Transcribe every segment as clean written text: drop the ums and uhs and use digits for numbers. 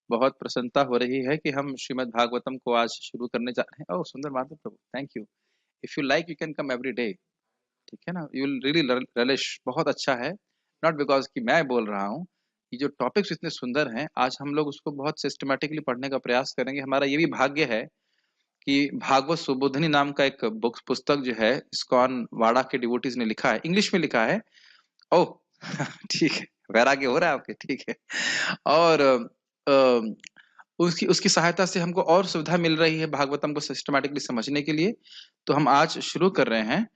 बहुत प्रसन्नता हो रही है कि हम श्रीमद् भागवतम को आज शुरू करने जा रहे हैं। Oh Sundar Madhav Prabhu, thank you. If you like you can come every day, ठीक है ना। यू विल रियली रिलिश, बहुत अच्छा है। नॉट बिकॉज कि मैं बोल रहा हूँ, ये जो टॉपिक्स इतने सुंदर हैं, आज हम लोग उसको बहुत सिस्टमेटिकली पढ़ने का प्रयास करेंगे। हमारा ये भी भाग्य है कि भागवत सुबोधनी नाम का एक बुक पुस्तक जो है इस्कॉन वाड़ा के डिवोटीज ने लिखा है, इंग्लिश में लिखा है। ओह ठीक है, वैराग्य हो रहा है आपके, ठीक है। और उसकी उसकी सहायता से हमको और सुविधा मिल रही है भागवतम को सिस्टमैटिकली समझने के लिए। तो हम आज शुरू कर रहे हैं।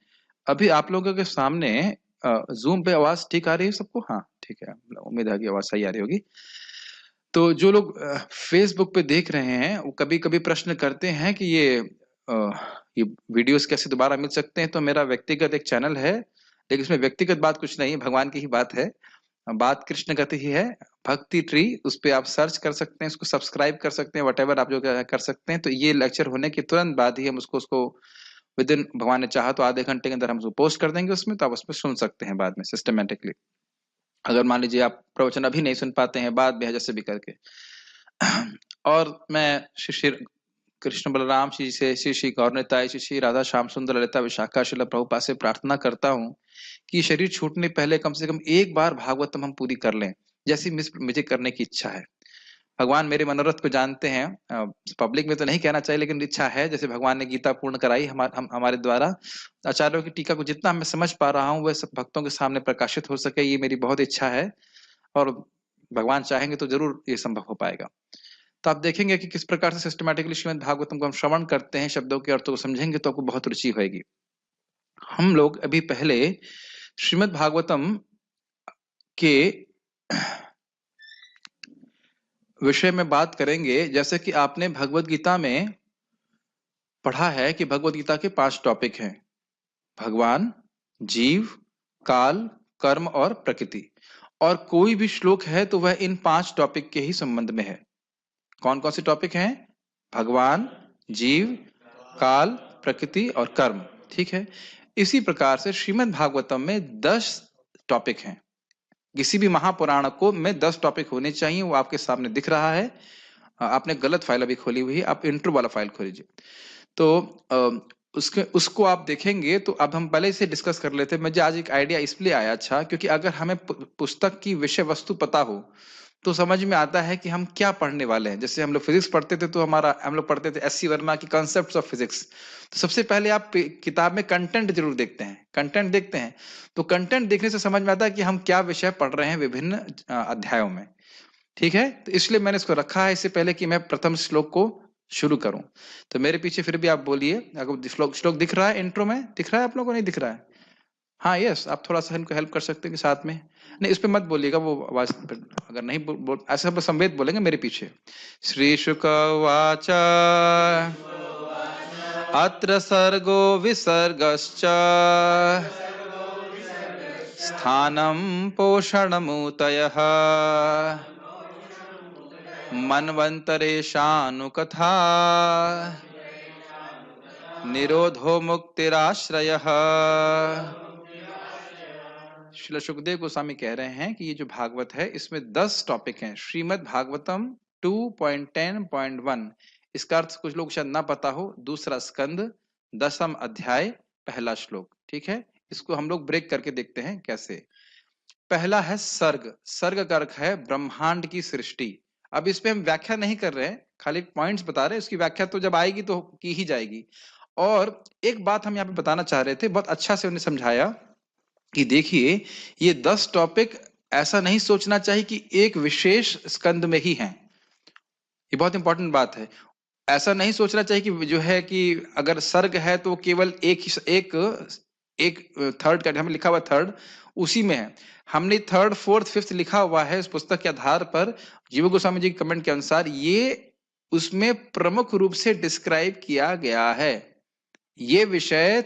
अभी आप लोगों के सामने जूम पे आवाज ठीक आ रही है सबको? हाँ ठीक है, उम्मीद है कि आवाज सही आ रही होगी। तो जो लोग फेसबुक पे देख रहे हैं वो कभी कभी प्रश्न करते हैं कि ये वीडियोस कैसे दोबारा मिल सकते हैं। तो मेरा व्यक्तिगत एक चैनल है, लेकिन इसमें व्यक्तिगत बात कुछ नहीं है, भगवान की ही बात है। बात कृष्ण गति ही है, भक्ति ट्री। उस पे आप सर्च कर सकते हैं, उसको सब्सक्राइब कर सकते हैं, वट आप जो कर सकते हैं। तो ये लेक्चर होने के तुरंत बाद ही हम उसको उसको विद इन, भगवान ने चाहा तो आधे घंटे के अंदर हम उसको पोस्ट कर देंगे उसमें, तो आप उसमें सुन सकते हैं बाद में सिस्टमेटिकली। अगर मान लीजिए आप प्रवचन अभी नहीं सुन पाते हैं, बाद में जैसे भी करके। और मैं श्री कृष्ण बलराम जी से, श्री श्री गौर निताई, श्री श्री राधा श्याम सुंदर ललिता विशाखा शिला प्रभुपा से प्रार्थना करता हूँ कि शरीर छूटने पहले कम से कम एक बार भागवतम हम पूरी कर लें, जैसी मुझे करने की इच्छा है। भगवान मेरे मनोरथ को जानते हैं, पब्लिक में तो नहीं कहना चाहिए, लेकिन इच्छा है। जैसे भगवान ने गीता पूर्ण कराई हमारे द्वारा, आचार्यों की टीका को जितना मैं समझ पा रहा हूँ वह सब भक्तों के सामने प्रकाशित हो सके, ये मेरी बहुत इच्छा है। और भगवान चाहेंगे तो जरूर ये संभव हो पाएगा। तो आप देखेंगे कि किस प्रकार से सिस्टमैटिकली श्रीमद् भागवतम को हम श्रवण करते हैं, शब्दों के अर्थों को समझेंगे तो आपको बहुत रुचि होगी। हम लोग अभी पहले श्रीमद् भागवतम के विषय में बात करेंगे। जैसे कि आपने भगवत गीता में पढ़ा है कि भगवत गीता के 5 टॉपिक हैं: भगवान, जीव, काल, कर्म और प्रकृति। और कोई भी श्लोक है तो वह इन 5 टॉपिक के ही संबंध में है। कौन कौन से टॉपिक हैं? भगवान, जीव, काल, प्रकृति और कर्म, ठीक है। इसी प्रकार से श्रीमद् भागवतम में 10 टॉपिक हैं। किसी भी महापुराण को में 10 टॉपिक होने चाहिए, वो आपके सामने दिख रहा है। आपने गलत फाइल अभी खोली हुई है, आप इंट्रो वाला फाइल खोल लीजिए। तो उसको आप देखेंगे तो अब हम पहले से डिस्कस कर लेते हैं। मुझे आज एक आइडिया इसलिए आया, अच्छा, क्योंकि अगर हमें पुस्तक की विषय वस्तु पता हो तो समझ में आता है कि हम क्या पढ़ने वाले हैं। जैसे हम लोग फिजिक्स पढ़ते थे तो हम लोग पढ़ते थे एस.सी. वर्मा की कॉन्सेप्ट्स ऑफ फिजिक्स। तो सबसे पहले आप किताब में कंटेंट जरूर देखते हैं, कंटेंट देखते हैं। तो कंटेंट देखने से समझ में आता है कि हम क्या विषय पढ़ रहे हैं विभिन्न अध्यायों में, ठीक है। तो इसलिए मैंने इसको रखा है इससे पहले कि मैं प्रथम श्लोक को शुरू करूं। तो मेरे पीछे फिर भी आप बोलिए, अगर श्लोक दिख रहा है, इंट्रो में दिख रहा है, आप लोगों को नहीं दिख रहा है? हाँ यस, आप थोड़ा सा इनको हेल्प कर सकते हैं कि साथ में नहीं, इस पे मत बोलिएगा, वो आवाज अगर नहीं ऐसे हम संवेद बोलेंगे मेरे पीछे। श्री शुक वाच अत्र सर्गो विसर्गश्च स्थानं पोषणमूतयः मन्वन्तरेषानुकथा निरोधो मुक्तिराश्रयः। श्रील सुखदेव गोस्वामी कह रहे हैं कि ये जो भागवत है इसमें 10 टॉपिक हैं। श्रीमद् भागवतम 2.10.1, इसका अर्थ कुछ लोग शायद ना पता हो, दूसरा स्कंद, 10वां अध्याय, पहला श्लोक, ठीक है। इसको हम लोग ब्रेक करके देखते हैं कैसे। पहला है सर्ग। सर्ग का अर्थ है ब्रह्मांड की सृष्टि। अब इस पे हम व्याख्या नहीं कर रहे हैं, खाली पॉइंट्स बता रहे हैं, उसकी व्याख्या तो जब आएगी तो की ही जाएगी। और एक बात हम यहाँ पे बताना चाह रहे थे, बहुत अच्छा से उन्हें समझाया कि देखिए ये 10 टॉपिक ऐसा नहीं सोचना चाहिए कि एक विशेष स्कंद में ही हैं। ये बहुत इंपॉर्टेंट बात है। ऐसा नहीं सोचना चाहिए कि जो है कि अगर सर्ग है तो केवल एक थर्ड का हमें लिखा हुआ थर्ड उसी में है। हमने थर्ड, फोर्थ, फिफ्थ लिखा हुआ है इस पुस्तक के आधार पर, जीव गोस्वामी जी के कमेंट के अनुसार ये उसमें प्रमुख रूप से डिस्क्राइब किया गया है। ये विषय,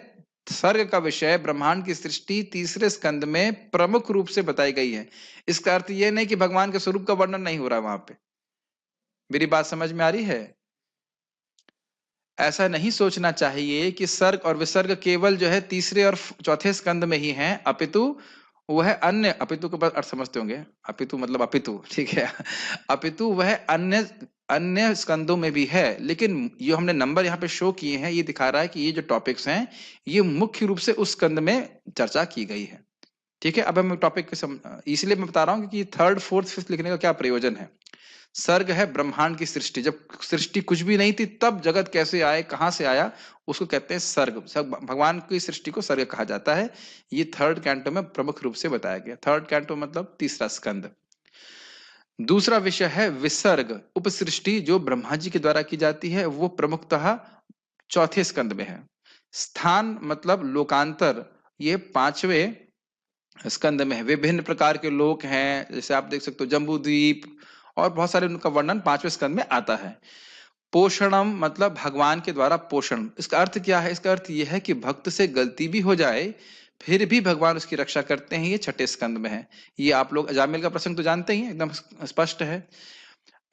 सर्ग का विषय, ब्रह्मांड की सृष्टि तीसरे स्कंद में प्रमुख रूप से बताई गई है। इसका अर्थ यह नहीं कि भगवान के स्वरूप का वर्णन नहीं हो रहा वहां पे। मेरी बात समझ में आ रही है? ऐसा नहीं सोचना चाहिए कि सर्ग और विसर्ग केवल जो है तीसरे और चौथे स्कंद में ही हैं, अपितु वह अन्य, अपितु के बाद अर्थ समझते होंगे, अपितु मतलब अपितु, ठीक है। अपितु वह अन्य अन्य स्कंदों में भी है, लेकिन जो हमने नंबर यहाँ पे शो किए हैं ये दिखा रहा है कि ये जो टॉपिक्स हैं ये मुख्य रूप से उस स्कंद में चर्चा की गई है, ठीक है। अब हम टॉपिक इसलिए मैं बता रहा हूँ कि थर्ड फोर्थ फिफ्थ लिखने का क्या प्रयोजन है। सर्ग है ब्रह्मांड की सृष्टि, जब सृष्टि कुछ भी नहीं थी तब जगत कैसे आए, कहां से आया, उसको कहते हैं सर्ग। भगवान की सृष्टि को सर्ग कहा जाता है। ये थर्ड कैंटो में प्रमुख रूप से बताया गया। थर्ड कैंटो मतलब तीसरा स्कंद। दूसरा विषय है विसर्ग, उपसृष्टि जो ब्रह्मा जी के द्वारा की जाती है, वो प्रमुखतः चौथे स्कंद में है। स्थान मतलब लोकांतर, ये पांचवें स्कंद में है। विभिन्न प्रकार के लोक हैं, जैसे आप देख सकते हो जम्बू द्वीप, और बहुत सारे उनका वर्णन पांचवें स्कंद में आता है। पोषणम मतलब भगवान के द्वारा पोषण। इसका अर्थ क्या है? इसका अर्थ यह है कि भक्त से गलती भी हो जाए फिर भी भगवान उसकी रक्षा करते हैं। ये छठे स्कंद में है। ये आप लोग अजामिल का प्रसंग तो जानते ही हैं, एकदम स्पष्ट है।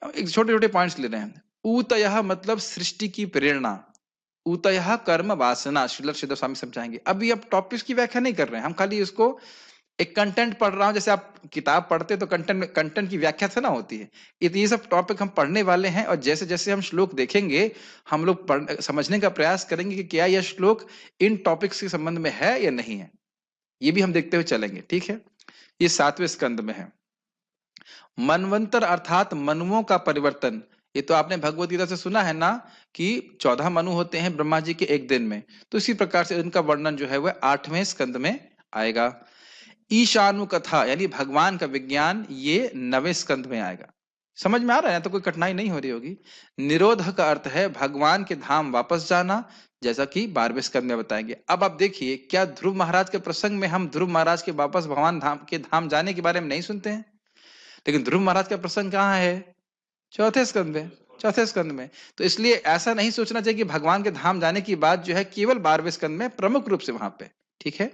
एक छोटे छोटे पॉइंट्स ले रहे हैं। ऊतयः मतलब सृष्टि की प्रेरणा, ऊतयः कर्म वासना, श्रील श्रीधर स्वामी समझाएंगे। अभी अब टॉपिक्स की व्याख्या नहीं कर रहे हैं हम, खाली इसको एक कंटेंट पढ़ रहा हूं। जैसे आप किताब पढ़ते तो कंटेंट की व्याख्या से ना होती है। ये सब टॉपिक हम पढ़ने वाले हैं, और जैसे जैसे हम श्लोक देखेंगे हम लोग समझने का प्रयास करेंगे कि क्या यह श्लोक इन टॉपिक्स के संबंध में है या नहीं है। ये भी हम देखते हुए चलेंगे, ठीक है। ये सातवें स्कंद में है। मनवंतर अर्थात मनुओं का परिवर्तन। ये तो आपने भगवत गीता से सुना है ना कि 14 मनु होते हैं ब्रह्मा जी के एक दिन में। तो इसी प्रकार से इनका वर्णन जो है वह 8वें स्कंद में आएगा। ईशानु कथा यानी भगवान का विज्ञान, ये 9वें स्कंद में आएगा। समझ में आ रहा है? तो कोई कठिनाई नहीं हो रही होगी। निरोध का अर्थ है भगवान के धाम वापस जाना, जैसा कि 12वें स्कंद में बताएंगे। अब आप देखिए, क्या ध्रुव महाराज के प्रसंग में हम ध्रुव महाराज के वापस भगवान धाम जाने के बारे में नहीं सुनते हैं? लेकिन ध्रुव महाराज का प्रसंग कहाँ है? चौथे स्कंद में, चौथे स्कंद में। तो इसलिए ऐसा नहीं सोचना चाहिए कि भगवान के धाम जाने की बात जो है केवल 12वें स्कंद में प्रमुख रूप से वहां पे, ठीक है।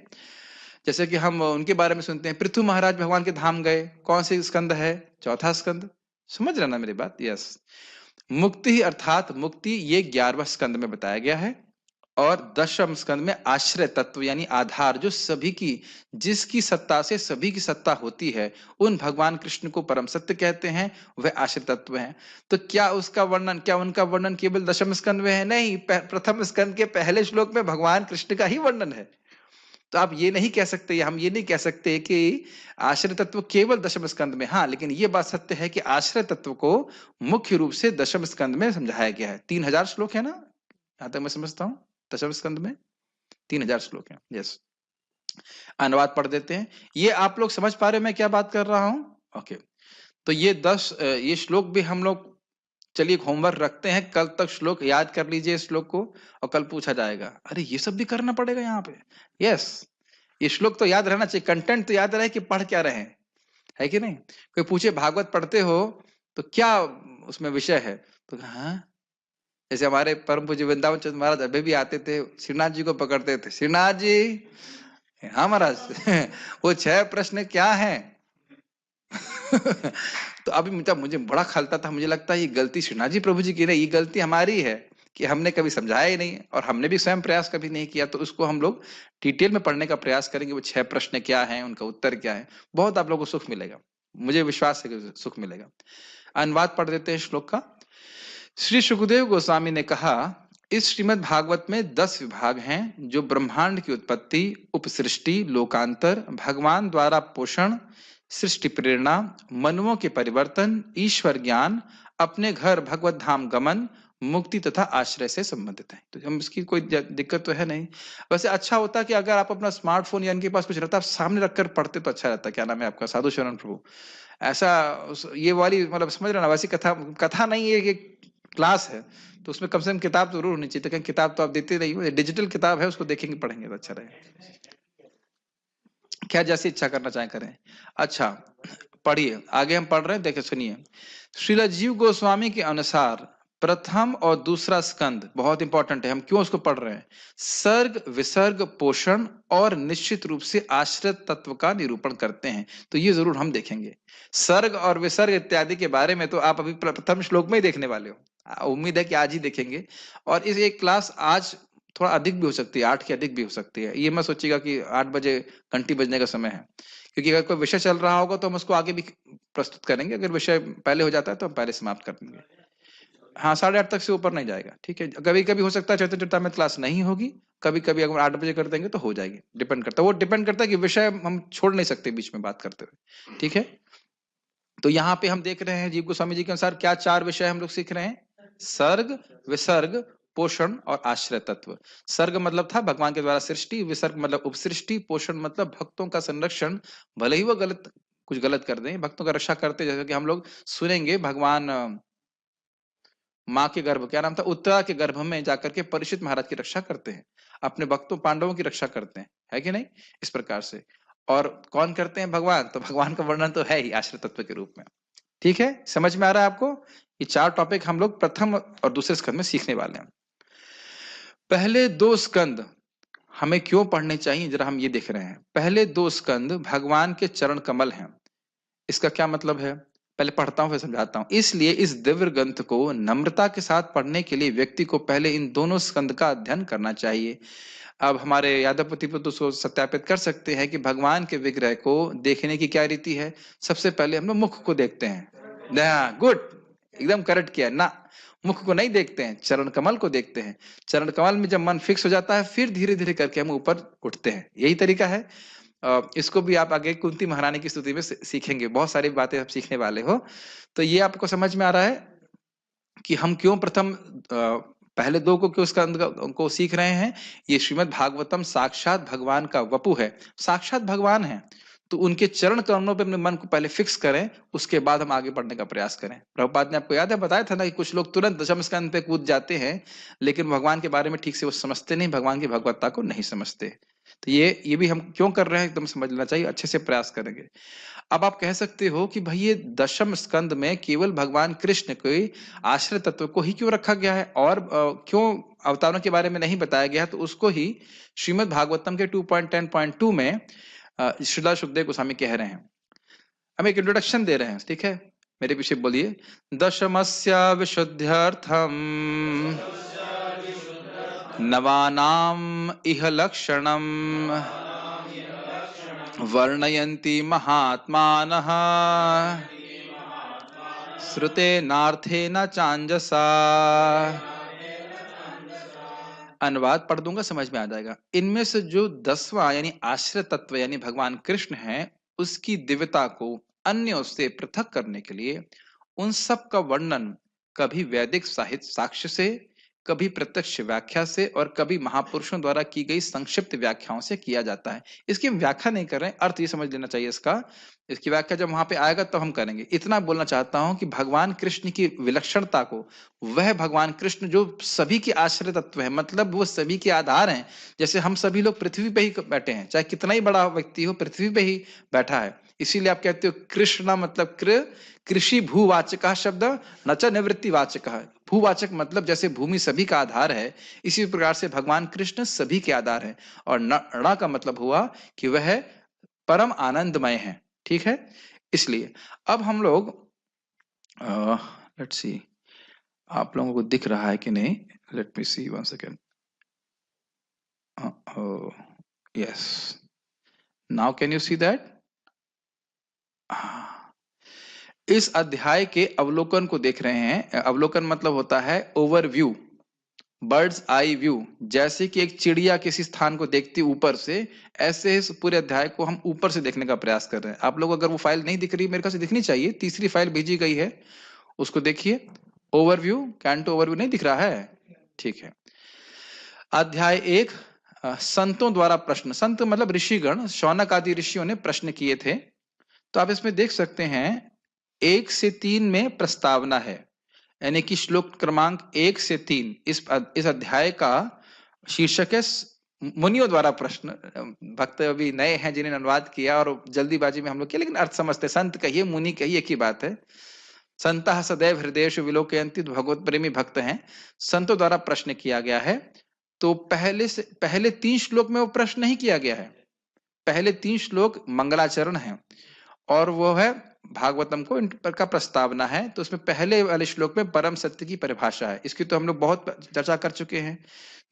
जैसे कि हम उनके बारे में सुनते हैं, पृथु महाराज भगवान के धाम गए, कौन से स्कंद है? चौथा स्कंद। समझ रहे ना मेरी बात? यस। मुक्ति अर्थात मुक्ति, ये 11वां स्कंद में बताया गया है। और 10वें स्कंद में आश्रय तत्व यानी आधार, जो सभी की, जिसकी सत्ता से सभी की सत्ता होती है, उन भगवान कृष्ण को परम सत्य कहते हैं, वह आश्रय तत्व है। तो क्या उसका वर्णन, क्या उनका वर्णन केवल 10वें स्कंद में है? नहीं, प्रथम स्कंद के पहले श्लोक में भगवान कृष्ण का ही वर्णन है। तो आप ये नहीं कह सकते, हम ये नहीं कह सकते कि आश्रय तत्व केवल 10वें स्कंद में। हाँ, लेकिन ये बात सत्य है कि आश्रय तत्व को मुख्य रूप से 10वें स्कंद में समझाया गया है। 3000 श्लोक है ना, यहां तक मैं समझता हूँ। 10वें स्कंद में 3000 श्लोक है। यस। अनुवाद पढ़ देते हैं। ये आप लोग समझ पा रहे हो मैं क्या बात कर रहा हूं? ओके। तो ये श्लोक भी हम लोग, चलिए होमवर्क रखते हैं, कल तक श्लोक याद कर लीजिए इस श्लोक को, और कल पूछा जाएगा। अरे ये सब भी करना पड़ेगा यहाँ पे? यस। ये श्लोक तो याद रहना चाहिए, कंटेंट तो याद रहे कि पढ़ क्या रहे हैं, है कि नहीं। कोई पूछे भागवत पढ़ते हो तो क्या उसमें विषय है, तो हाँ, जैसे हमारे परम पूज्य वृंदावन चंद्र महाराज अभी भी आते थे, श्रीनाथ जी को पकड़ते थे, श्रीनाथ जी, हाँ महाराज वो 6 प्रश्न क्या है? तो अभी मुझे बड़ा खलता था, मुझे लगता है ये गलती श्रीनाथ जी प्रभु जी की नहीं, ये गलती हमारी है कि हमने कभी समझाया ही नहीं, और हमने भी स्वयं प्रयास कभी नहीं किया। तो उसको हम लोग डिटेल में पढ़ने का प्रयास करेंगे, वो 6 प्रश्न क्या है, उनका उत्तर क्या है। बहुत आप लोगों को सुख मिलेगा, मुझे विश्वास है कि सुख मिलेगा। अनुवाद पढ़ देते हैं श्लोक का। श्री सुखदेव गोस्वामी ने कहा, इस श्रीमद् भागवत में 10 विभाग हैं, जो ब्रह्मांड की उत्पत्ति, उपसृष्टि, लोकांतर, भगवान द्वारा पोषण, सृष्टि प्रेरणा, मनुओं के परिवर्तन, ईश्वर ज्ञान, अपने घर भगवत धाम गमन, मुक्ति तथा आश्रय से संबंधित है। तो हम इसकी कोई दिक्कत तो है नहीं। वैसे अच्छा होता कि अगर आप अपना स्मार्टफोन या इनके पास कुछ रहता, आप सामने रखकर पढ़ते तो अच्छा रहता। क्या नाम है आपका? साधु शरण प्रभु। ऐसा ये वाली मतलब समझ रहे ना, वैसी कथा नहीं है, ये क्लास है, तो उसमें कम से कम किताब जरूर होनी चाहिए। तो किताब तो आप देते नहीं हो, डिजिटल किताब है, उसको देखेंगे पढ़ेंगे तो अच्छा रहेगा। क्या जैसी इच्छा करना चाहे करें। अच्छा, पढ़िए आगे, हम पढ़ रहे हैं, देखिए सुनिए। श्रील जीव गोस्वामी के अनुसार प्रथम और दूसरा स्कंद बहुत इंपॉर्टेंट है। हम क्यों उसको पढ़ रहे हैं? सर्ग, विसर्ग, पोषण और निश्चित रूप से आश्रित तत्व का निरूपण करते हैं। तो ये जरूर हम देखेंगे। सर्ग और विसर्ग इत्यादि के बारे में तो आप अभी प्रथम श्लोक में ही देखने वाले हो। उम्मीद है कि आज ही देखेंगे। और इस एक क्लास आज थोड़ा अधिक भी हो सकती है, 8 के अधिक भी हो सकती है। ये मत सोचिएगा कि 8 बजे घंटी बजने का समय है, क्योंकि अगर कोई विषय चल रहा होगा तो हम उसको आगे भी प्रस्तुत करेंगे, अगर विषय पहले हो जाता है तो हम पहले समाप्त कर देंगे। हाँ, 8:30 तक से ऊपर नहीं जाएगा, ठीक है। कभी कभी हो सकता है चैतन्य चरितामृत क्लास नहीं होगी, कभी कभी अगर 8 बजे कर देंगे तो हो जाएगी, डिपेंड करता है, वो डिपेंड करता है कि विषय हम छोड़ नहीं सकते बीच में बात करते हुए, ठीक है। तो यहाँ पे हम देख रहे हैं जीव गोस्वामी जी के अनुसार क्या 4 विषय हम लोग सीख रहे हैं, सर्ग, विसर्ग, पोषण और आश्रय तत्व। सर्ग मतलब था भगवान के द्वारा सृष्टि, विसर्ग मतलब उपसृष्टि, पोषण मतलब भक्तों का संरक्षण, भले ही वो कुछ गलत कर दें, भक्तों का रक्षा करते, जैसे कि हम लोग सुनेंगे भगवान माँ के गर्भ, क्या नाम था, उत्तरा के गर्भ में जाकर के परीक्षित महाराज की रक्षा करते हैं, अपने भक्तों पांडवों की रक्षा करते हैं, है कि नहीं, इस प्रकार से। और कौन करते हैं, भगवान, तो भगवान का वर्णन तो है ही आश्रय तत्व के रूप में, ठीक है। समझ में आ रहा है आपको, ये 4 टॉपिक हम लोग प्रथम और दूसरे स्कंद में सीखने वाले हैं। पहले 2 स्कंद हमें क्यों पढ़ने चाहिए, जरा हम ये देख रहे हैं। पहले 2 स्कंद भगवान के चरण कमल हैं। इसका क्या मतलब है, पहले पढ़ता हूं फिर समझाता हूं। इसलिए इस दिव्य ग्रंथ को नम्रता के साथ पढ़ने के लिए व्यक्ति को पहले इन दोनों स्कंद का अध्ययन करना चाहिए। अब हमारे यादवपति पर तो सत्यापित कर सकते हैं कि भगवान के विग्रह को देखने की क्या रीति है, सबसे पहले हम लोग मुख को देखते हैं। गुड, एकदम करेक्ट किया ना, मुख को नहीं देखते हैं, चरण कमल को देखते हैं। चरण कमल में जब मन फिक्स हो जाता है फिर धीरे धीरे करके हम ऊपर उठते हैं, यही तरीका है। इसको भी आप आगे कुंती महारानी की स्तुति में सीखेंगे, बहुत सारी बातें आप सीखने वाले हो। तो ये आपको समझ में आ रहा है कि हम क्यों प्रथम पहले 2 को क्यों स्कंद को सीख रहे हैं। ये श्रीमद् भागवतम साक्षात भगवान का वपु है, साक्षात भगवान है, तो उनके चरण कमलों पे अपने मन को पहले फिक्स करें, उसके बाद हम आगे बढ़ने का प्रयास करें। प्रभुपाद ने आपको याद है, बताया था ना कि कुछ लोग तुरंत दशम स्कंद पे कूद जाते हैं, लेकिन भगवान के बारे में ठीक से वो समझते नहीं, भगवान की भगवत्ता को नहीं समझते। तो ये भी हम क्यों कर रहे हैं एकदम समझ लेना चाहिए, अच्छे से प्रयास करेंगे। अब आप कह सकते हो कि भाई ये दशम स्कंद में केवल भगवान कृष्ण के आश्रय तत्व को ही क्यों रखा गया है, और क्यों अवतारों के बारे में नहीं बताया गया, तो उसको ही श्रीमद् भागवतम के 2.10.2 में श्रीला सुखदेव गोस्वामी कह रहे हैं, हम एक इंट्रोडक्शन दे रहे हैं, ठीक है, मेरे पीछे बोलिए। दशमस्य विशुद्ध्यर्थम नवानाम इह लक्षणम वर्णयन्ति महात्मानः श्रुतेनार्थेन चांजसा। अनुवाद पढ़ दूंगा, समझ में आ जाएगा। इनमें से जो 10वां यानी आश्रय तत्व यानी भगवान कृष्ण है, उसकी दिव्यता को अन्यों से पृथक करने के लिए उन सब का वर्णन कभी वैदिक साहित्य साक्ष्य से, कभी प्रत्यक्ष व्याख्या से, और कभी महापुरुषों द्वारा की गई संक्षिप्त व्याख्याओं से किया जाता है। इसकी हम व्याख्या नहीं कर रहे हैं, अर्थ ये समझ लेना चाहिए इसका। इसकी व्याख्या जब वहां पे आएगा तब हम करेंगे। इतना बोलना चाहता हूं कि भगवान कृष्ण की विलक्षणता को, वह भगवान कृष्ण जो सभी के आश्रय तत्व है, मतलब वो सभी के आधार हैं। जैसे हम सभी लोग पृथ्वी पे ही बैठे हैं, चाहे कितना ही बड़ा व्यक्ति हो पृथ्वी पे ही बैठा है, इसीलिए आप कहते हो कृष्ण मतलब कृषि भूवाचक शब्द न च निवृत्तिवाचक। भूवाचक मतलब जैसे भूमि सभी का आधार है, इसी प्रकार से भगवान कृष्ण सभी के आधार है। और न का मतलब हुआ कि वह परम आनंदमय है, ठीक है। इसलिए अब हम लोग लेट्स सी, आप लोगों को दिख रहा है कि नहीं, let me see one second. Yes, now can you see that. इस अध्याय के अवलोकन को देख रहे हैं। अवलोकन मतलब होता है ओवरव्यू, बर्ड्स आई व्यू। जैसे कि एक चिड़िया किसी स्थान को देखती ऊपर से, ऐसे इस पूरे अध्याय को हम ऊपर से देखने का प्रयास कर रहे हैं। आप लोग अगर वो फाइल नहीं दिख रही, मेरे ख्याल से दिखनी चाहिए, तीसरी फाइल भेजी गई है, उसको देखिए। ओवरव्यू, कैंटो ओवरव्यू नहीं दिख रहा है, ठीक है। अध्याय 1, संतों द्वारा प्रश्न। संत मतलब ऋषिगण, शौनक आदि ऋषियों ने प्रश्न किए थे। तो आप इसमें देख सकते हैं 1 से 3 में प्रस्तावना है, यानी कि श्लोक क्रमांक 1 से 3 इस अध्याय का शीर्षक है मुनियों द्वारा प्रश्न। भक्त अभी नए हैं जिन्हें अनुवाद किया और जल्दीबाजी में हम लोग किया, लेकिन अर्थ समझते, संत कहिए मुनि कहिए एक ही बात है। संतः सदैव हृदयेषु विलोकयन्ति, भगवत प्रेमी भक्त हैं, संतों द्वारा प्रश्न किया गया है। तो पहले 3 श्लोक में वो प्रश्न नहीं किया गया है, पहले 3 श्लोक मंगलाचरण है, और वो है भागवतम को इन पर का प्रस्तावना है। तो उसमें पहले वाले श्लोक में परम सत्य की परिभाषा है, इसकी तो हम लोग बहुत चर्चा कर चुके हैं।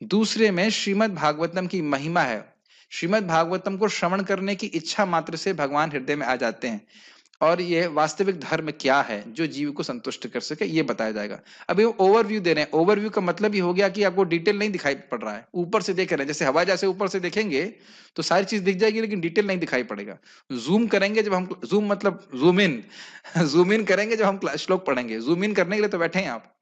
दूसरे में श्रीमद् भागवतम की महिमा है, श्रीमद् भागवतम को श्रवण करने की इच्छा मात्र से भगवान हृदय में आ जाते हैं, और ये वास्तविक धर्म क्या है जो जीव को संतुष्ट कर सके, ये बताया जाएगा। अभी ओवरव्यू दे रहे हैं। ओवरव्यू का मतलब ये हो गया कि आपको डिटेल नहीं दिखाई पड़ रहा है, ऊपर से देख रहे हैं, जैसे हवा जैसे ऊपर से देखेंगे तो सारी चीज दिख जाएगी लेकिन डिटेल नहीं दिखाई पड़ेगा। जूम करेंगे जब हम, जूम मतलब जूम इन जूम इन करेंगे जब हम श्लोक पढ़ेंगे। जूम इन करने के लिए तो बैठे हैं आप,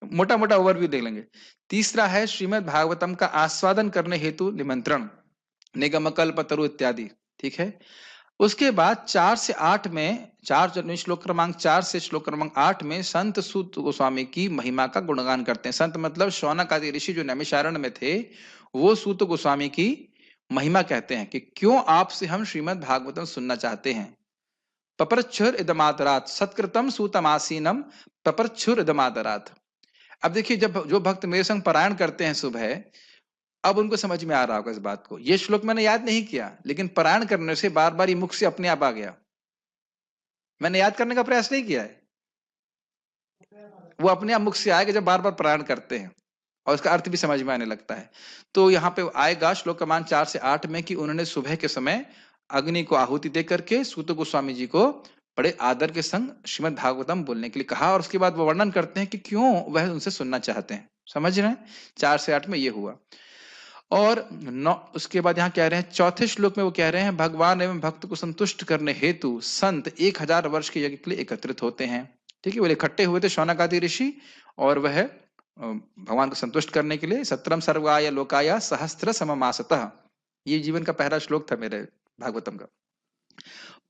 मोटा मोटा ओवरव्यू देख लेंगे। तीसरा है श्रीमद् भागवतम का आस्वादन करने हेतु निमंत्रण, निगम कल्प तरु इत्यादि। ठीक है। उसके बाद 4 से 8 में, श्लोक क्रमांक 4 से श्लोक क्रमांक 8 में संत सूत गोस्वामी की महिमा का गुणगान करते हैं। संत मतलब शौनक आदि ऋषि जो नैमिषारण्य में थे, वो सूत गोस्वामी की महिमा कहते हैं कि क्यों आपसे हम श्रीमद् भागवतम सुनना चाहते हैं। पपरच्छुर इदमादरात सत्कृतम सूतमासीनम पपरच्छुर इदमादरात। अब देखिए, जब जो भक्त मेरे संग पारायण करते हैं सुबह, अब उनको समझ में आ रहा होगा इस बात को। ये श्लोक मैंने याद नहीं किया, लेकिन पारायण करने से बार बार ये मुख से अपने आप आ गया। मैंने याद करने का प्रयास नहीं किया है, वो अपने आप मुख से आएगा जब बार बार पारायण करते हैं, और उसका अर्थ भी समझ में आने लगता है। तो यहाँ पे आएगा श्लोक क्रमांक 4 से 8 में कि उन्होंने सुबह के समय अग्नि को आहुति दे करके सूत गोस्वामी जी को बड़े आदर के संग श्रीमद् भागवतम बोलने के लिए कहा, और उसके बाद वो वर्णन करते हैं कि क्यों वह उनसे सुनना चाहते हैं। समझ रहे हैं? 4 से 8 में ये हुआ। और उसके बाद यहाँ कह रहे हैं, चौथे श्लोक में वो कह रहे हैं, भगवान एवं भक्त को संतुष्ट करने हेतु संत 1000 वर्ष के यज्ञ के लिए एकत्रित होते हैं। ठीक है, वो इकट्ठे हुए थे शौनक आदि ऋषि, और वह भगवान को संतुष्ट करने के लिए सत्रम सर्वाय लोकाय सहस्त्र सममासतः, ये जीवन का पहला श्लोक था मेरे भागवतम का।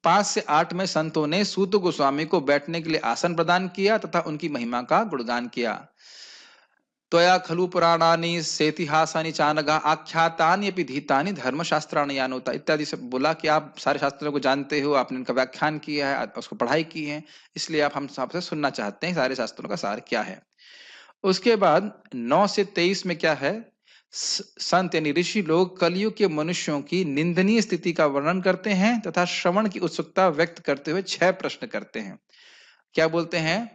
5 से 8 में संतों ने सूत गोस्वामी को बैठने के लिए आसन प्रदान किया तथा उनकी महिमा का गुणगान किया। त्वया खलु पुराणानि सेतिहासानि चानगा आख्यातान्यपि धीतानि धर्मशास्त्राणि यानोता इत्यादि से बोला कि आप सारे शास्त्रों को जानते हो, आपने इनका व्याख्यान किया है, उसको पढ़ाई की है, इसलिए आप हम सबसे सुनना चाहते हैं सारे शास्त्रों का सार क्या है। उसके बाद 9 से 23 में क्या है, संत यानी ऋषि लोग कलयुग के मनुष्यों की निंदनीय स्थिति का वर्णन करते हैं तथा श्रवण की उत्सुकता व्यक्त करते हुए 6 प्रश्न करते हैं। क्या बोलते हैं?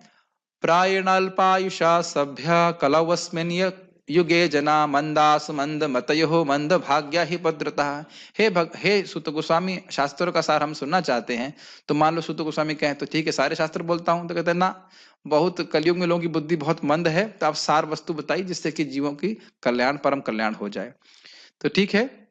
प्रायेणाल्पायुषा सभ्य कलवस्मिन् युगे जना मंदास मंद मतयो मंद भाग्या ही भद्रता। हे सुत गोस्वामी, शास्त्रों का सार हम सुनना चाहते हैं। तो मान लो सुत गोस्वामी कहें तो ठीक है, सारे शास्त्र बोलता हूं, तो कहते हैं ना, बहुत कलयुग में लोगों की बुद्धि बहुत मंद है, तो आप सार वस्तु बताइए जिससे कि जीवों की कल्याण, परम कल्याण हो जाए। तो ठीक है,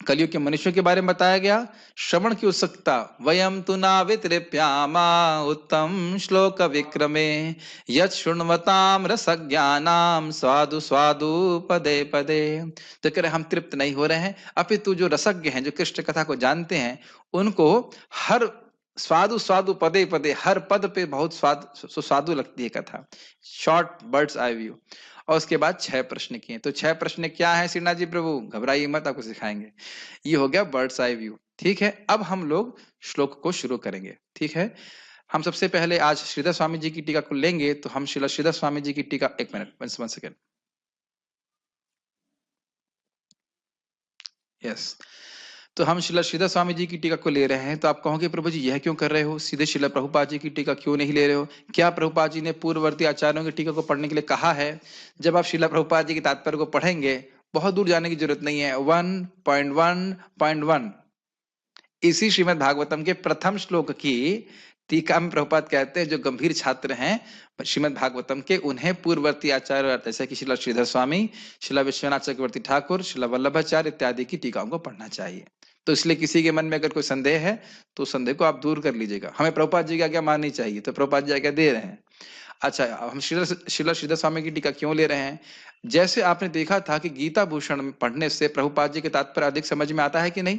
कलयुग के मनुष्यों के बारे में बताया गया। श्रवण की उत्सुकता, वयम तु नावितृप्यामा उत्तम श्लोक विक्रमे यत् शृण्वताम रसज्ञानाम स्वादु स्वादु पदे पदे। तो कह रहे हम तृप्त नहीं हो रहे हैं, अपितु जो रसज्ञ हैं, जो कृष्ण कथा को जानते हैं, उनको हर स्वादु स्वादु पदे पदे, हर पद पे बहुत सुस्वादु लगती है कथा। Short birds eye view. और उसके बाद 6 प्रश्न किए। तो 6 प्रश्न क्या है श्रीनाथ जी प्रभु? घबराइए मत, आपको सिखाएंगे। ये हो गया बर्ड्स आई व्यू। ठीक है, अब हम लोग श्लोक को शुरू करेंगे। ठीक है, हम सबसे पहले आज श्रीधर स्वामी जी की टीका को लेंगे। तो हम श्रीधर स्वामी जी की टीका, एक मिनट, 1 सेकेंड। यस, तो हम श्रीधर स्वामी जी की टीका को ले रहे हैं। तो आप कहोगे प्रभु जी यह क्यों कर रहे हो, सीधे श्रील प्रभुपाद जी की टीका क्यों नहीं ले रहे हो? क्या प्रभुपाद जी ने पूर्ववर्ती आचार्यों की टीका को पढ़ने के लिए कहा है? जब आप श्रील प्रभुपाद जी के तात्पर्य को पढ़ेंगे, बहुत दूर जाने की जरूरत नहीं है। 1.1.1 इसी श्रीमद् भागवतम के प्रथम श्लोक की टीका में प्रभुपाद कहते हैं, जो गंभीर छात्र हैं श्रीमद् भागवतम के, उन्हें पूर्ववर्ती आचार्य जैसे कि श्रील श्रीधर स्वामी, श्रील विश्वनाथ चक्रवर्ती ठाकुर, श्रील वल्लभाचार्य इत्यादि की टीकाओं को पढ़ना चाहिए। तो इसलिए किसी के मन में अगर कोई संदेह है तो संदेह को आप दूर कर लीजिएगा। हमें प्रभुपाद जी की आज्ञा माननी चाहिए, तो प्रभुपाद जी आज्ञा दे रहे हैं। अच्छा, हम श्रील श्रीधर स्वामी की टीका क्यों ले रहे हैं? जैसे आपने देखा था कि गीता भूषण पढ़ने से प्रभुपाद जी के तात्पर्य अधिक समझ में आता है कि नहीं,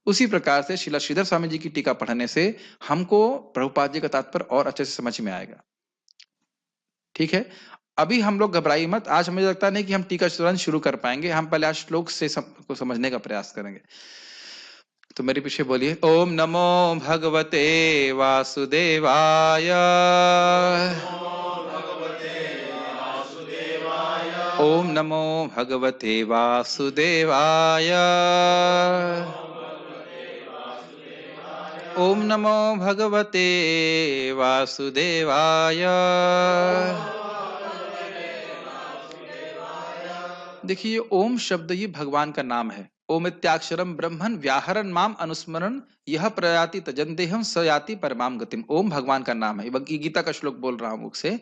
उसी प्रकार से श्रील श्रीधर स्वामी जी की टीका पढ़ने से हमको प्रभुपाद जी का तात्पर्य और अच्छे से समझ में आएगा। ठीक है, अभी हम लोग घबराइए मत। आज मुझे लगता नहीं कि हम टीका तुरंत शुरू कर पाएंगे, हम पहले आज श्लोक से को समझने का प्रयास करेंगे। तो मेरे पीछे बोलिए, ओम नमो भगवते वासुदेवाय, ओम नमो भगवते वासुदेवाय, ओम नमो भगवते वासुदेवाय। देखिए, ओम शब्द ये भगवान का नाम है। ओमित्याक्षरम ब्रह्मन व्याहरण माम अनुस्मरण यह प्रयाति तजन्देहम स याति परमाम गतिम। ओम भगवान का नाम है, गीता का श्लोक बोल रहा हूं मुख से।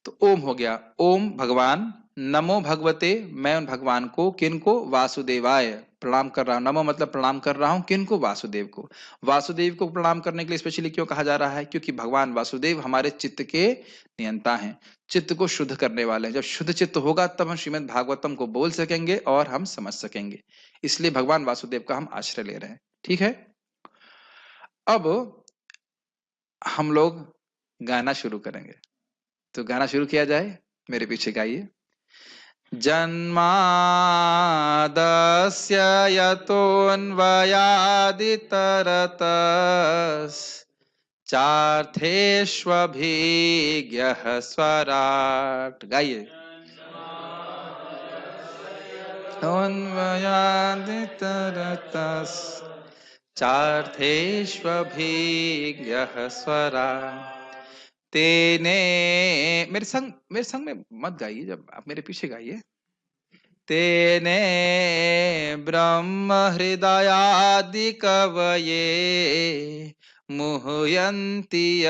तो ओम हो गया, ओम भगवान, नमो भगवते, मैं उन भगवान को, किनको, वासुदेवाय प्रणाम कर रहा हूं। नमो मतलब प्रणाम कर रहा हूं, किनको, वासुदेव को। वासुदेव को प्रणाम करने के लिए स्पेशली क्यों कहा जा रहा है? क्योंकि भगवान वासुदेव हमारे चित्त के नियंता हैं, चित्त को शुद्ध करने वाले हैं। जब शुद्ध चित्त होगा तब हम श्रीमद् भागवतम को बोल सकेंगे और हम समझ सकेंगे। इसलिए भगवान वासुदेव का हम आश्रय ले रहे हैं। ठीक है, अब हम लोग गाना शुरू करेंगे। तो गाना शुरू किया जाए, मेरे पीछे गाइए। जन्मादस्य यतोऽन्वयादितरतश्चार्थेष्वभिज्ञः स्वराट्। गाइए। अन्वयादितरतश्चार्थेष्वभिज्ञः स्वराट् तेने। मेरे संग में मत गाइए, जब आप मेरे पीछे गाइए। तेने ब्रह्म हृदयादि कवये मुह्यन्ति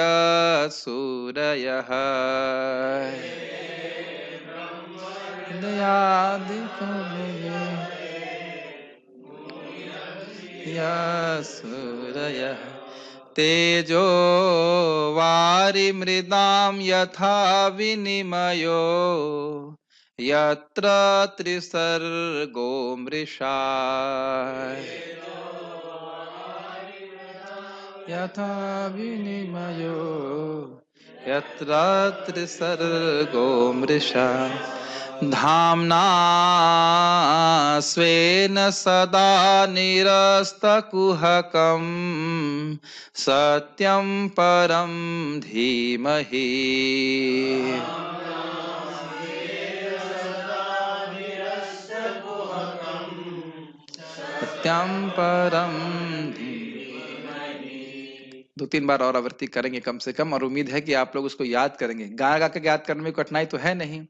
सूरयः। हृदयादि कवये सूरयः तेजो वारिमृदां यथा विनिमयो यत्र त्रिसर्गो मृषा। यथा विनिमयो यत्र त्रिसर्गो मृषा धाम्ना स्वेन सदा निरस्तकुहकं सत्यं परं धीमहि। सत्यं परं धीमहि। 2-3 बार और आवृत्ति करेंगे कम से कम, और उम्मीद है कि आप लोग उसको याद करेंगे। गा गा के याद करने में कठिनाई तो है नहीं।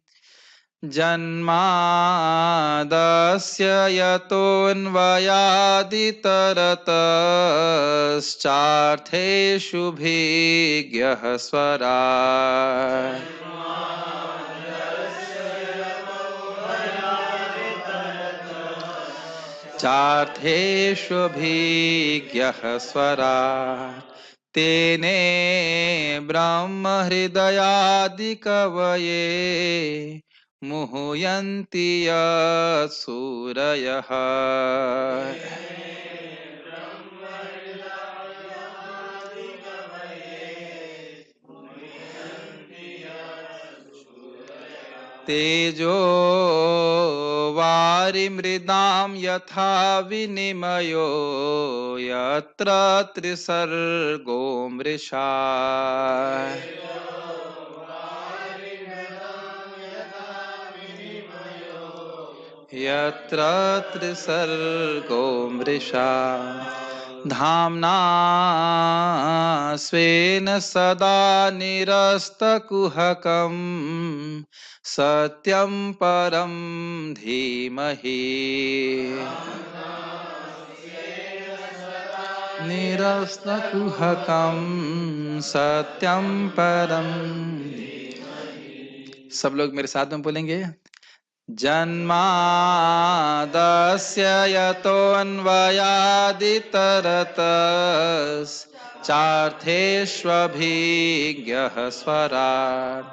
जन्मादस्य यतोऽन्वयादितरतश्चार्थेष्वभिज्ञः स्वराट् चार्थेष्वभिज्ञः स्वराट् तेने ब्रह्म हृदयादि कवये मुह्यन्ति सूरयः। तेजो वारिमृदां यथा विनिमयो यत्र त्रिसर्गो मृषा। यत्र त्रिसर्गो मृषा धाम्ना स्वेन सदा निरस्तकुहकं सत्यं परं धीमहि। निरस्तकुहकं सत्यं परं। सब लोग मेरे साथ में बोलेंगे। जन्मादस्य यतोऽन्वयादितरतश्चार्थेष्वभिज्ञः स्वराट्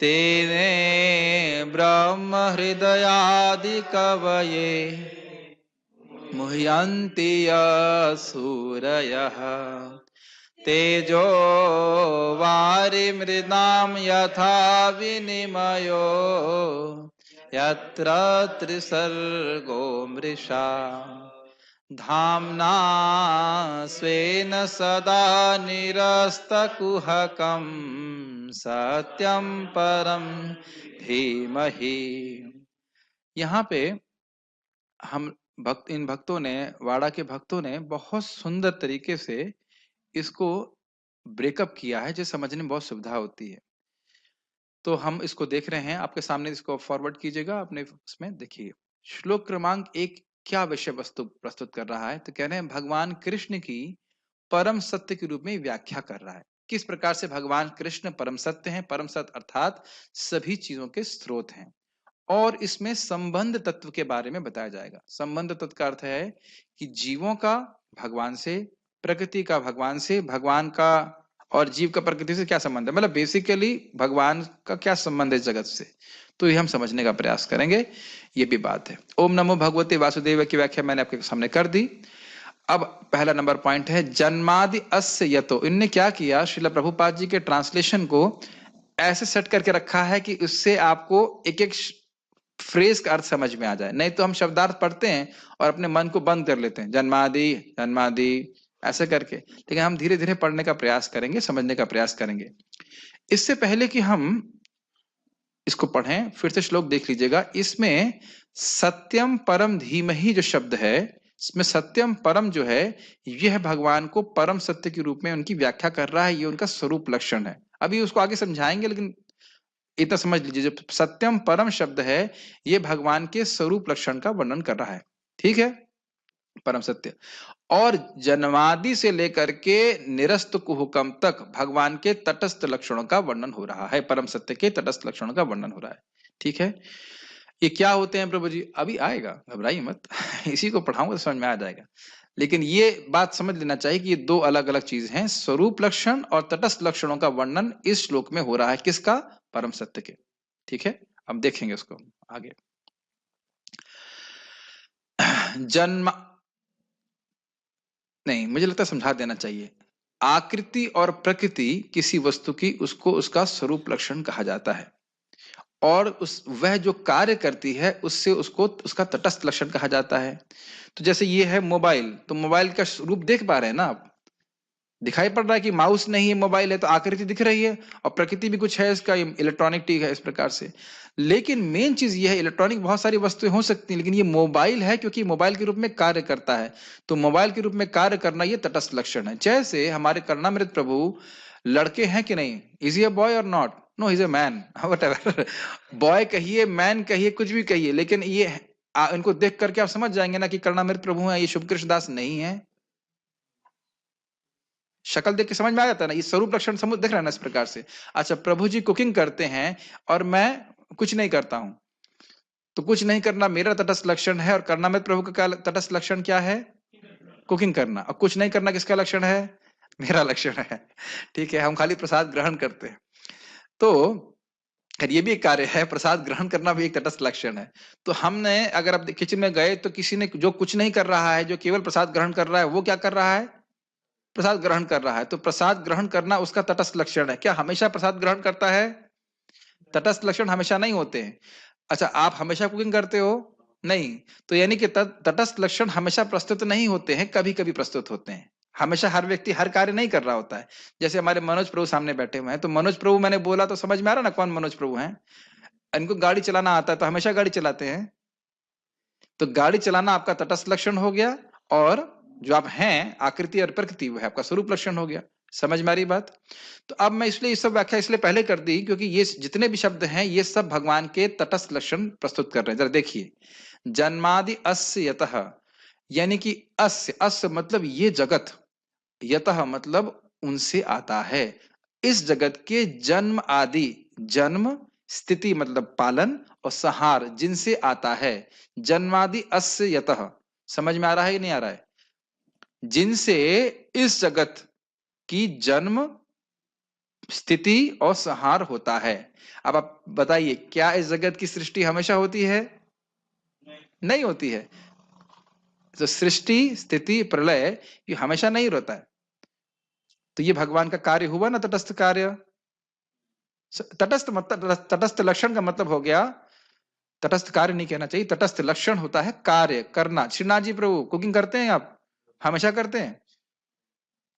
तेने ब्रह्म हृदयादि कवये मुह्यन्ति सूरयः तेजो वारिमृदां यथा विनिमयो यत्र त्रिसर्गो मृषा धाम्ना स्वेन सदा निरस्तकुहकं सत्यं परं धीमहि। यहाँ पे हम इन भक्तों ने, वाड़ा के भक्तों ने बहुत सुंदर तरीके से इसको ब्रेकअप किया है, जो समझने में बहुत सुविधा होती है। तो हम इसको देख रहे हैं आपके सामने, इसको फॉरवर्ड कीजिएगा अपने उसमें देखिए। श्लोक क्रमांक 1 क्या विषय वस्तु प्रस्तुत कर रहा है? तो कह रहे हैं भगवान कृष्ण की परम सत्य के रूप में व्याख्या कर रहा है। किस प्रकार से भगवान कृष्ण परम सत्य हैं? परम सत्य अर्थात सभी चीजों के स्रोत हैं। और इसमें संबंध तत्व के बारे में बताया जाएगा। संबंध तत्व का अर्थ है कि जीवों का भगवान से, प्रकृति का भगवान से, भगवान का और जीव का प्रकृति से क्या संबंध है, मतलब बेसिकली भगवान का क्या संबंध है इस जगत से, तो ये हम समझने का प्रयास करेंगे। ये भी बात है। ओम नमो भगवते वासुदेव की व्याख्या मैंने आपके सामने कर दी। अब पहला नंबर पॉइंट है जन्मादि अस्य यतो। इनने क्या किया, श्रील प्रभुपाद जी के ट्रांसलेशन को ऐसे सेट करके रखा है कि उससे आपको एक एक फ्रेज का अर्थ समझ में आ जाए। नहीं तो हम शब्दार्थ पढ़ते हैं और अपने मन को बंद कर लेते हैं, जन्मादि जन्मादि ऐसे करके। लेकिन हम धीरे धीरे पढ़ने का प्रयास करेंगे, समझने का प्रयास करेंगे। इससे पहले कि हम इसको पढ़ें, फिर से श्लोक देख लीजिएगा। इसमें सत्यम परम धीमहि जो शब्द है, इसमें सत्यम परम जो है, यह भगवान को परम सत्य के रूप में उनकी व्याख्या कर रहा है। ये उनका स्वरूप लक्षण है। अभी उसको आगे समझाएंगे, लेकिन इतना समझ लीजिए, जो सत्यम परम शब्द है, ये भगवान के स्वरूप लक्षण का वर्णन कर रहा है। ठीक है, परम सत्य। और जन्मादि से लेकर के निरस्त कुहुकम तक भगवान के तटस्थ लक्षणों का वर्णन हो रहा है। परम सत्य के तटस्थ लक्षणों का वर्णन हो रहा है। ठीक है, ये क्या होते हैं प्रभु जी? अभी आएगा, घबराइए मत। इसी को पढ़ाऊंगा तो समझ में आ जाएगा। लेकिन ये बात समझ लेना चाहिए कि ये दो अलग अलग चीज हैं। स्वरूप लक्षण और तटस्थ लक्षणों का वर्णन इस श्लोक में हो रहा है। किसका? परम सत्य के। ठीक है, अब देखेंगे उसको आगे। जन्म, नहीं मुझे लगता है समझा देना चाहिए। आकृति और प्रकृति किसी वस्तु की, उसको उसका स्वरूप लक्षण कहा जाता है। और उस वह जो कार्य करती है उससे उसको उसका तटस्थ लक्षण कहा जाता है। तो जैसे ये है मोबाइल, तो मोबाइल का रूप देख पा रहे हैं ना आप? दिखाई पड़ रहा है कि माउस नहीं है, मोबाइल है, तो आकृति दिख रही है और प्रकृति भी कुछ है इसका, इलेक्ट्रॉनिक ठीक है इस प्रकार से। लेकिन मेन चीज ये है, इलेक्ट्रॉनिक बहुत सारी वस्तुएं हो सकती हैं, लेकिन ये मोबाइल है क्योंकि मोबाइल के रूप में कार्य करता है। तो मोबाइल के रूप में कार्य करना ये तटस्थ लक्षण है। जैसे हमारे कर्णामृत प्रभु लड़के हैं कि नहीं? इज ही अ बॉय और not? No, is a man. Whatever, boy कहिए, मैन कहिए, कुछ भी कहिए, लेकिन ये इनको देख करके आप समझ जाएंगे ना कि कर्णामृत प्रभु है, ये शुभ कृष्ण दास नहीं है। शक्ल देख के समझ में आ जाता है ना, ये स्वरूप लक्षण समझ देख रहे हैं ना इस प्रकार से। अच्छा, प्रभु जी कुकिंग करते हैं और मैं कुछ नहीं करता हूं, तो कुछ नहीं करना मेरा तटस्थ लक्षण है, और कर्णामृत प्रभु का तटस्थ लक्षण क्या है? कुकिंग करना। और कुछ नहीं करना किसका लक्षण है? मेरा लक्षण है। ठीक है, हम खाली प्रसाद ग्रहण करते हैं। तो ये भी एक कार्य है, प्रसाद ग्रहण करना भी एक तटस्थ लक्षण है। तो हमने, अगर आप किचन में गए तो किसी ने जो कुछ नहीं कर रहा है, जो केवल प्रसाद ग्रहण कर रहा है, वो क्या कर रहा है? प्रसाद ग्रहण कर रहा है। तो प्रसाद ग्रहण करना उसका तटस्थ लक्षण है। क्या हमेशा प्रसाद ग्रहण करता है? तटस्थ लक्षण हमेशा नहीं होते हैं। अच्छा, आप हमेशा कुकिंग करते हो? नहीं। तो यानी कि तटस्थ लक्षण हमेशा प्रस्तुत नहीं होते हैं, कभी कभी प्रस्तुत होते हैं। हमेशा हर व्यक्ति हर कार्य नहीं कर रहा होता है। जैसे हमारे मनोज प्रभु सामने बैठे हुए हैं, तो मनोज प्रभु मैंने बोला तो समझ में आ रहा ना कौन मनोज प्रभु हैं? इनको गाड़ी चलाना आता है तो हमेशा गाड़ी चलाते हैं। तो गाड़ी चलाना आपका तटस्थ लक्षण हो गया, और जो आप हैं आकृति और प्रकृति, वो है आपका स्वरूप लक्षण हो गया। समझ में आ रही बात? तो अब मैं इसलिए ये सब व्याख्या इसलिए पहले कर दी क्योंकि ये जितने भी शब्द हैं ये सब भगवान के तटस्थ लक्षण प्रस्तुत कर रहे हैं। जरा देखिए, जन्मादि अस्य यतः, यानी कि अस्य, अस्य मतलब ये जगत, यतः मतलब उनसे आता है। इस जगत के जन्म आदि, जन्म, स्थिति मतलब पालन, और संहार जिनसे आता है। जन्मादि अस्य यतः, समझ में आ रहा है कि नहीं आ रहा है? जिनसे इस जगत की जन्म, स्थिति और संहार होता है। अब आप बताइए, क्या इस जगत की सृष्टि हमेशा होती है? नहीं होती है। तो सृष्टि, स्थिति, प्रलय ये हमेशा नहीं रहता है। तो ये भगवान का कार्य हुआ ना, तटस्थ कार्य। तटस्थ मतलब, तटस्थ लक्षण का मतलब हो गया, तटस्थ कार्य नहीं कहना चाहिए, तटस्थ लक्षण होता है कार्य करना। श्रीनाथ जी प्रभु कुकिंग करते हैं आप? हमेशा करते हैं?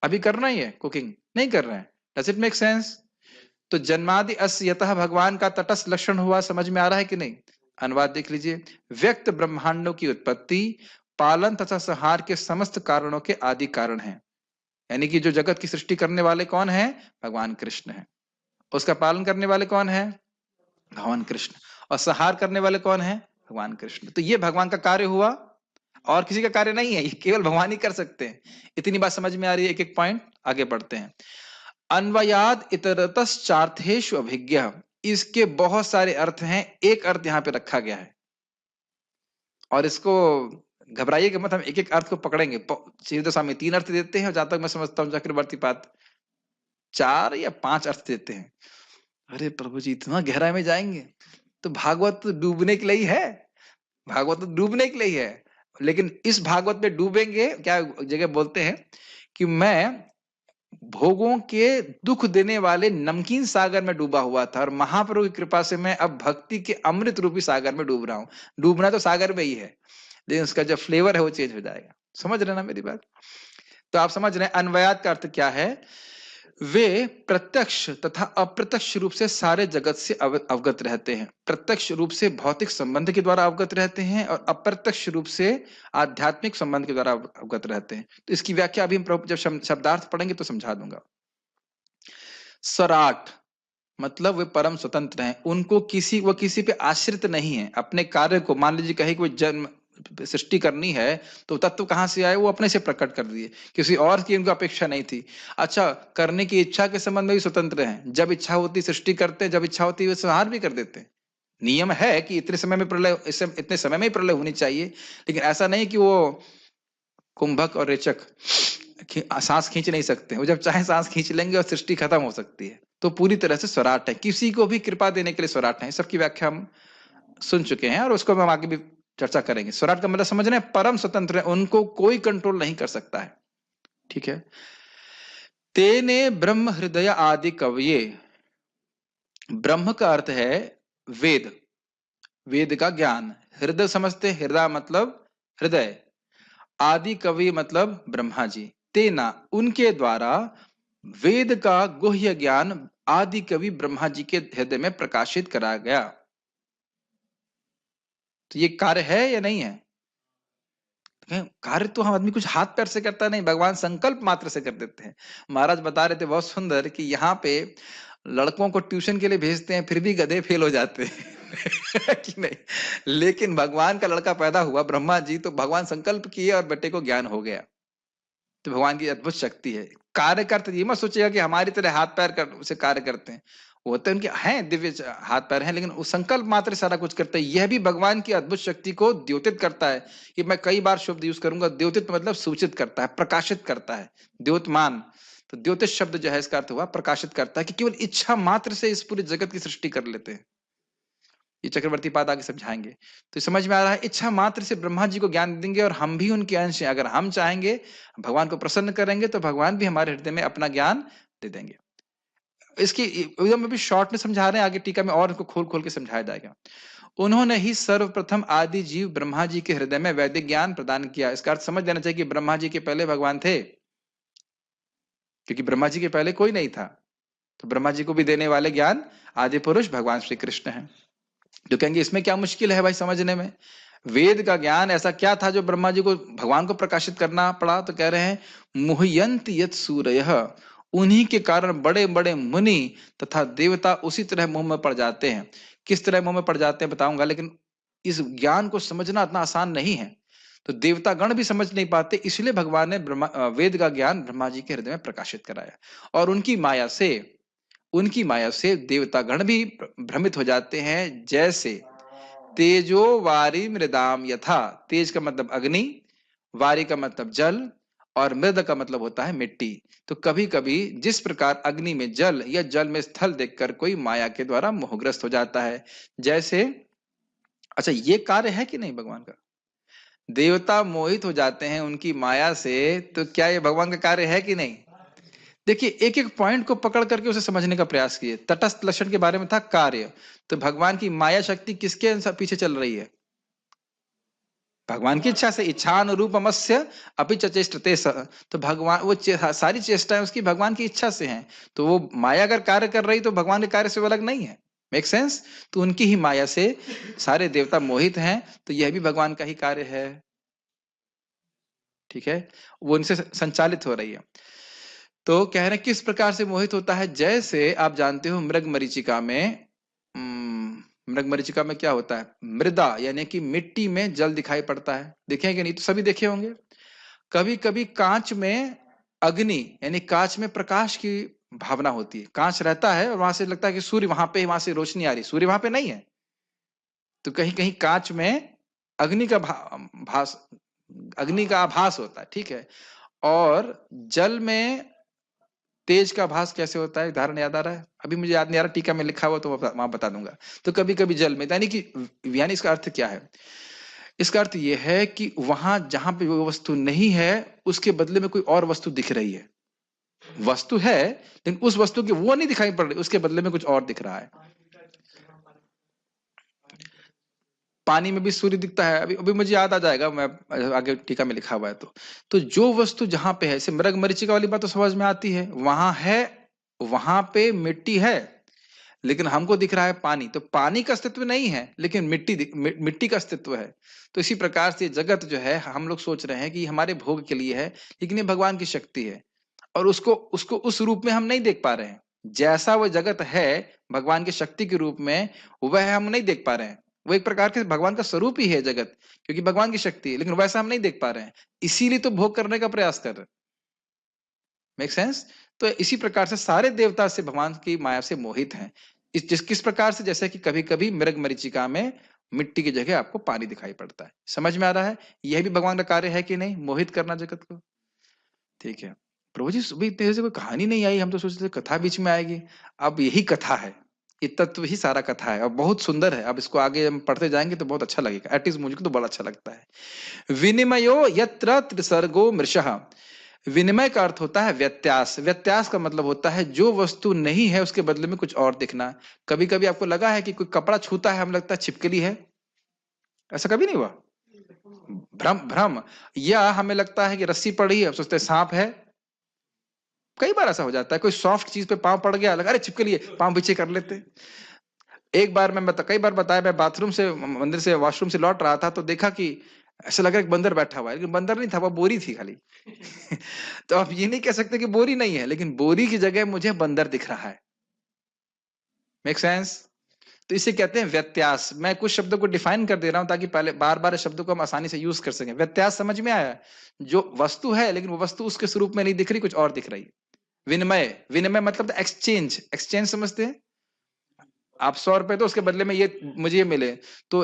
अभी करना ही है कुकिंग? नहीं कर रहे हैं। Does it make sense? तो जन्मादि अस्य यतः भगवान का तटस्थ लक्षण हुआ। समझ में आ रहा है कि नहीं? अनुवाद देख लीजिए। व्यक्त ब्रह्मांडों की उत्पत्ति, पालन तथा संहार के समस्त कारणों के आदि कारण हैं। यानी कि जो जगत की सृष्टि करने वाले कौन है? भगवान कृष्ण है। उसका पालन करने वाले कौन है? भगवान कृष्ण। और संहार करने वाले कौन है? भगवान कृष्ण। तो ये भगवान का कार्य हुआ। और किसी का कार्य नहीं है, ये केवल भगवान ही कर सकते हैं। इतनी बात समझ में आ रही है? एक एक पॉइंट आगे बढ़ते हैं। अन्वयाद इतरतश्चार्थेषु अभिज्ञ, इसके बहुत सारे अर्थ हैं, एक अर्थ यहाँ पे रखा गया है और इसको घबराइएगा मत, हम एक एक अर्थ को पकड़ेंगे। सीधे स्वामी 3 अर्थ देते हैं और जहां तक मैं समझता हूँ चक्रवर्ती पाद 4 या 5 अर्थ देते हैं। अरे प्रभु जी इतना गहराई में जाएंगे? तो भागवत तो डूबने के लिए ही है, भागवत तो डूबने के लिए ही है। लेकिन इस भागवत में डूबेंगे क्या, जगह बोलते हैं कि मैं भोगों के दुख देने वाले नमकीन सागर में डूबा हुआ था और महाप्रभु की कृपा से मैं अब भक्ति के अमृत रूपी सागर में डूब रहा हूं। डूबना तो सागर में ही है, लेकिन उसका जो फ्लेवर है वो चेंज हो जाएगा। समझ रहे ना मेरी बात? तो आप समझ रहे हैं अन्वयात का अर्थ क्या है? वे प्रत्यक्ष तथा अप्रत्यक्ष रूप से सारे जगत से अवगत रहते हैं। प्रत्यक्ष रूप से भौतिक संबंध के द्वारा अवगत रहते हैं और अप्रत्यक्ष रूप से आध्यात्मिक संबंध के द्वारा अवगत रहते हैं। तो इसकी व्याख्या अभी हम जब शब्दार्थ पढ़ेंगे तो समझा दूंगा। सराट मतलब वे परम स्वतंत्र हैं, उनको किसी पे आश्रित नहीं है। अपने कार्य को, मान लीजिए कहीं कोई जन्म सृष्टि करनी है तो तत्व कहां से आए? वो अपने से प्रकट कर दिए, किसी और की उनको अपेक्षा नहीं थी। अच्छा, करने की इच्छा के संबंध में भी स्वतंत्र हैं, जब इच्छा होती सृष्टि करते हैं, जब इच्छा होती है संहार भी कर देते हैं। नियम है कि इतने समय में प्रलय, इतने समय में ही प्रलय होनी चाहिए, लेकिन ऐसा नहीं कि वो कुंभक और रेचक सांस खींच नहीं सकते, वो जब चाहे सांस खींच लेंगे और सृष्टि खत्म हो सकती है। तो पूरी तरह से स्वराट है, किसी को भी कृपा देने के लिए स्वराट है। सबकी व्याख्या हम सुन चुके हैं और उसको हम आगे भी चर्चा करेंगे। स्वराट का मतलब समझ रहे हैं? परम स्वतंत्र है, उनको कोई कंट्रोल नहीं कर सकता है। ठीक है। तेने ब्रह्म हृदय आदि कवये, ब्रह्म का अर्थ है वेद, वेद का ज्ञान। हृदय समझते, हृदय मतलब हृदय, आदि कवि मतलब ब्रह्मा जी। तेना उनके द्वारा वेद का गुह्य ज्ञान आदि कवि ब्रह्मा जी के हृदय में प्रकाशित करा गया। तो ये कार्य है या नहीं है? कार्य तो हम आदमी कुछ हाथ पैर से करता नहीं, भगवान संकल्प मात्र से कर देते हैं। महाराज बता रहे थे बहुत सुंदर कि यहाँ पे लड़कों को ट्यूशन के लिए भेजते हैं फिर भी गधे फेल हो जाते हैं कि नहीं? लेकिन भगवान का लड़का पैदा हुआ ब्रह्मा जी, तो भगवान संकल्प किए और बेटे को ज्ञान हो गया। तो भगवान की अद्भुत शक्ति है। कार्य करते ये मत सोचिएगा कि हमारी तरह हाथ पैर से कार्य करते हैं, होते उनके हैं दिव्य हाथ पैर हैं, लेकिन उस संकल्प मात्र सारा कुछ करते हैं। यह भी भगवान की अद्भुत शक्ति को द्योतित करता है। कि मैं कई बार शब्द यूज करूंगा, द्योतित मतलब सूचित करता है, प्रकाशित करता है, द्योतमान। तो द्योतित शब्द जो है इसका अर्थ हुआ प्रकाशित करता है, कि केवल इच्छा मात्र से इस पूरे जगत की सृष्टि कर लेते हैं। ये चक्रवर्ती पाद आगे समझाएंगे। तो समझ में आ रहा है, इच्छा मात्र से ब्रह्मा जी को ज्ञान देंगे और हम भी उनके अंश हैं। अगर हम चाहेंगे, भगवान को प्रसन्न करेंगे, तो भगवान भी हमारे हृदय में अपना ज्ञान दे देंगे। इसकी एकदम अभी शॉर्ट में समझा रहे हैं, आगे टीका में और इसको खोल खोल के समझाया जाएगा। उन्होंने ही सर्वप्रथम आदि जीव ब्रह्मा जी के हृदय में वैदिक ज्ञान प्रदान किया। इसका अर्थ समझ लेना चाहिए कि ब्रह्मा जी के पहले भगवान थे, क्योंकि ब्रह्मा जी के पहले कोई नहीं था। तो ब्रह्मा जी को भी देने वाले ज्ञान आदि पुरुष भगवान श्री कृष्ण है। तो कहेंगे इसमें क्या मुश्किल है भाई समझने में? वेद का ज्ञान ऐसा क्या था जो ब्रह्मा जी को, भगवान को प्रकाशित करना पड़ा? तो कह रहे हैं मुह्यंत यत् सूरयः, उन्हीं के कारण बड़े बड़े मुनि तथा देवता उसी तरह मुंह में पड़ जाते हैं। किस तरह मुंह में पड़ जाते हैं बताऊंगा, लेकिन इस ज्ञान को समझना इतना आसान नहीं है। तो देवता गण भी समझ नहीं पाते, इसलिए भगवान ने वेद का ज्ञान ब्रह्मा जी के हृदय में प्रकाशित कराया। और उनकी माया से देवता गण भी भ्रमित हो जाते हैं। जैसे तेजो वारी मृदाम यथा, तेज का मतलब अग्नि, वारी का मतलब जल और मृद का मतलब होता है मिट्टी। तो कभी कभी जिस प्रकार अग्नि में जल या जल में स्थल देखकर कोई माया के द्वारा मोहग्रस्त हो जाता है, जैसे, अच्छा ये कार्य है कि नहीं भगवान का? देवता मोहित हो जाते हैं उनकी माया से, तो क्या ये भगवान का कार्य है कि नहीं? देखिए एक एक पॉइंट को पकड़ करके उसे समझने का प्रयास कीजिए। तटस्थ लक्षण के बारे में था कार्य, तो भगवान की माया शक्ति किसके पीछे चल रही है? भगवान की इच्छा से। इच्छानुरूपमस्य अपि चेष्टते स, तो भगवान वो सारी चेष्टाएं उसकी भगवान की इच्छा से हैं। तो वो माया अगर कार्य कर रही तो भगवान के कार्य से वो अलग नहीं है। Make sense? तो उनकी ही माया से सारे देवता मोहित हैं, तो यह भी भगवान का ही कार्य है। ठीक है, वो उनसे संचालित हो रही है। तो कह रहे हैं किस प्रकार से मोहित होता है? जैसे आप जानते हो मृग मरीचिका में मृग मरीचिका में क्या होता है, मृदा यानी कि मिट्टी में जल दिखाई पड़ता है, देखे हैं कि नहीं, तो सभी देखे होंगे। कभी कभी कांच में अग्नि यानी कांच में प्रकाश की भावना होती है, कांच रहता है और वहां से लगता है कि सूर्य वहां पे, वहां से रोशनी आ रही, सूर्य वहां पे नहीं है, तो कहीं कहीं कांच में अग्नि का भास, अग्नि का आभास होता है, ठीक है। और जल में तेज का आभास कैसे होता है, उदाहरण याद आ रहा है, अभी मुझे याद नहीं आ रहा, टीका में लिखा हुआ तो वहां बता दूंगा। तो कभी कभी जल में, यानी कि, यानी इसका अर्थ क्या है, इसका अर्थ यह है कि वहां जहां पे वो वस्तु नहीं है उसके बदले में कोई और वस्तु दिख रही है, वस्तु है लेकिन उस वस्तु की वो नहीं दिखाई पड़ रही, उसके बदले में कुछ और दिख रहा है। पानी में भी सूर्य दिखता है, अभी अभी मुझे याद आ जाएगा, मैं आगे टीका में लिखा हुआ है। तो जो वस्तु जहां पे है, मृग मरीचिका वाली बात तो समझ में आती है, वहां है, वहां पे मिट्टी है लेकिन हमको दिख रहा है पानी, तो पानी का अस्तित्व नहीं है लेकिन मिट्टी का अस्तित्व है। तो इसी प्रकार से जगत जो है, हम लोग सोच रहे हैं कि हमारे भोग के लिए है, लेकिन ये भगवान की शक्ति है, और उसको उसको उस रूप में हम नहीं देख पा रहे हैं। जैसा वो जगत है भगवान की शक्ति के रूप में, वह हम नहीं देख पा रहे हैं। वो एक प्रकार के भगवान का स्वरूप ही है जगत, क्योंकि भगवान की शक्ति है, लेकिन वैसा हम नहीं देख पा रहे हैं, इसीलिए तो भोग करने का प्रयास कर रहे हैं। Make sense? तो इसी प्रकार से सारे देवता से भगवान की माया से मोहित हैं। किस प्रकार से, जैसे कि कभी कभी मृग मरीचिका में मिट्टी की जगह आपको पानी दिखाई पड़ता है। समझ में आ रहा है? यह भी भगवान का कार्य है कि नहीं, मोहित करना जगत को। ठीक है प्रभु जी, सुबह इतने देर से कोई कहानी नहीं आई, हम तो सोचते थे कथा बीच में आएगी। अब यही कथा है, ये तत्व ही सारा कथा है और बहुत सुंदर है। अब इसको आगे हम पढ़ते जाएंगे तो बहुत अच्छा लगेगा, एटलीस्ट मुझे तो बड़ा अच्छा लगता है। विनिमयो यत्र त्रिसर्गो मृषः, विनिमय का अर्थ होता है व्यत्यास। व्यत्यास का मतलब होता है जो वस्तु नहीं है उसके बदले में कुछ और दिखना। कभी कभी आपको लगा है कि कोई कपड़ा छूता है, हम लगता है छिपकली है, ऐसा कभी नहीं हुआ? भ्रम भ्रम। या हमें लगता है कि रस्सी पड़ी है, सोचते हैं सांप है। कई बार ऐसा हो जाता है, कोई सॉफ्ट चीज पे पांव पड़ गया, लगा अरे छिपकली है, पांव पीछे कर लेते। एक बार मैं कई बार बताया, मैं बाथरूम से, मंदिर से, वॉशरूम से लौट रहा था तो देखा कि ऐसा लगा एक बंदर बैठा हुआ है, लेकिन बंदर नहीं था, वो बोरी थी खाली। तो आप ये नहीं कह सकते कि बोरी नहीं है, लेकिन बोरी की जगह मुझे बंदर दिख रहा है। Make sense? तो इसे कहते हैं व्यत्यास। मैं कुछ शब्दों को डिफाइन कर दे रहा हूं ताकि पहले बार बार शब्दों को हम आसानी से यूज कर सकें। व्यत्यास समझ में आया? जो वस्तु है लेकिन वो वस्तु उसके स्वरूप में नहीं दिख रही, कुछ और दिख रही है। विनिमय, विनिमय मतलब एक्सचेंज। एक्सचेंज समझते हैं? आप 100 रुपए तो उसके बदले में ये मुझे ये मिले, तो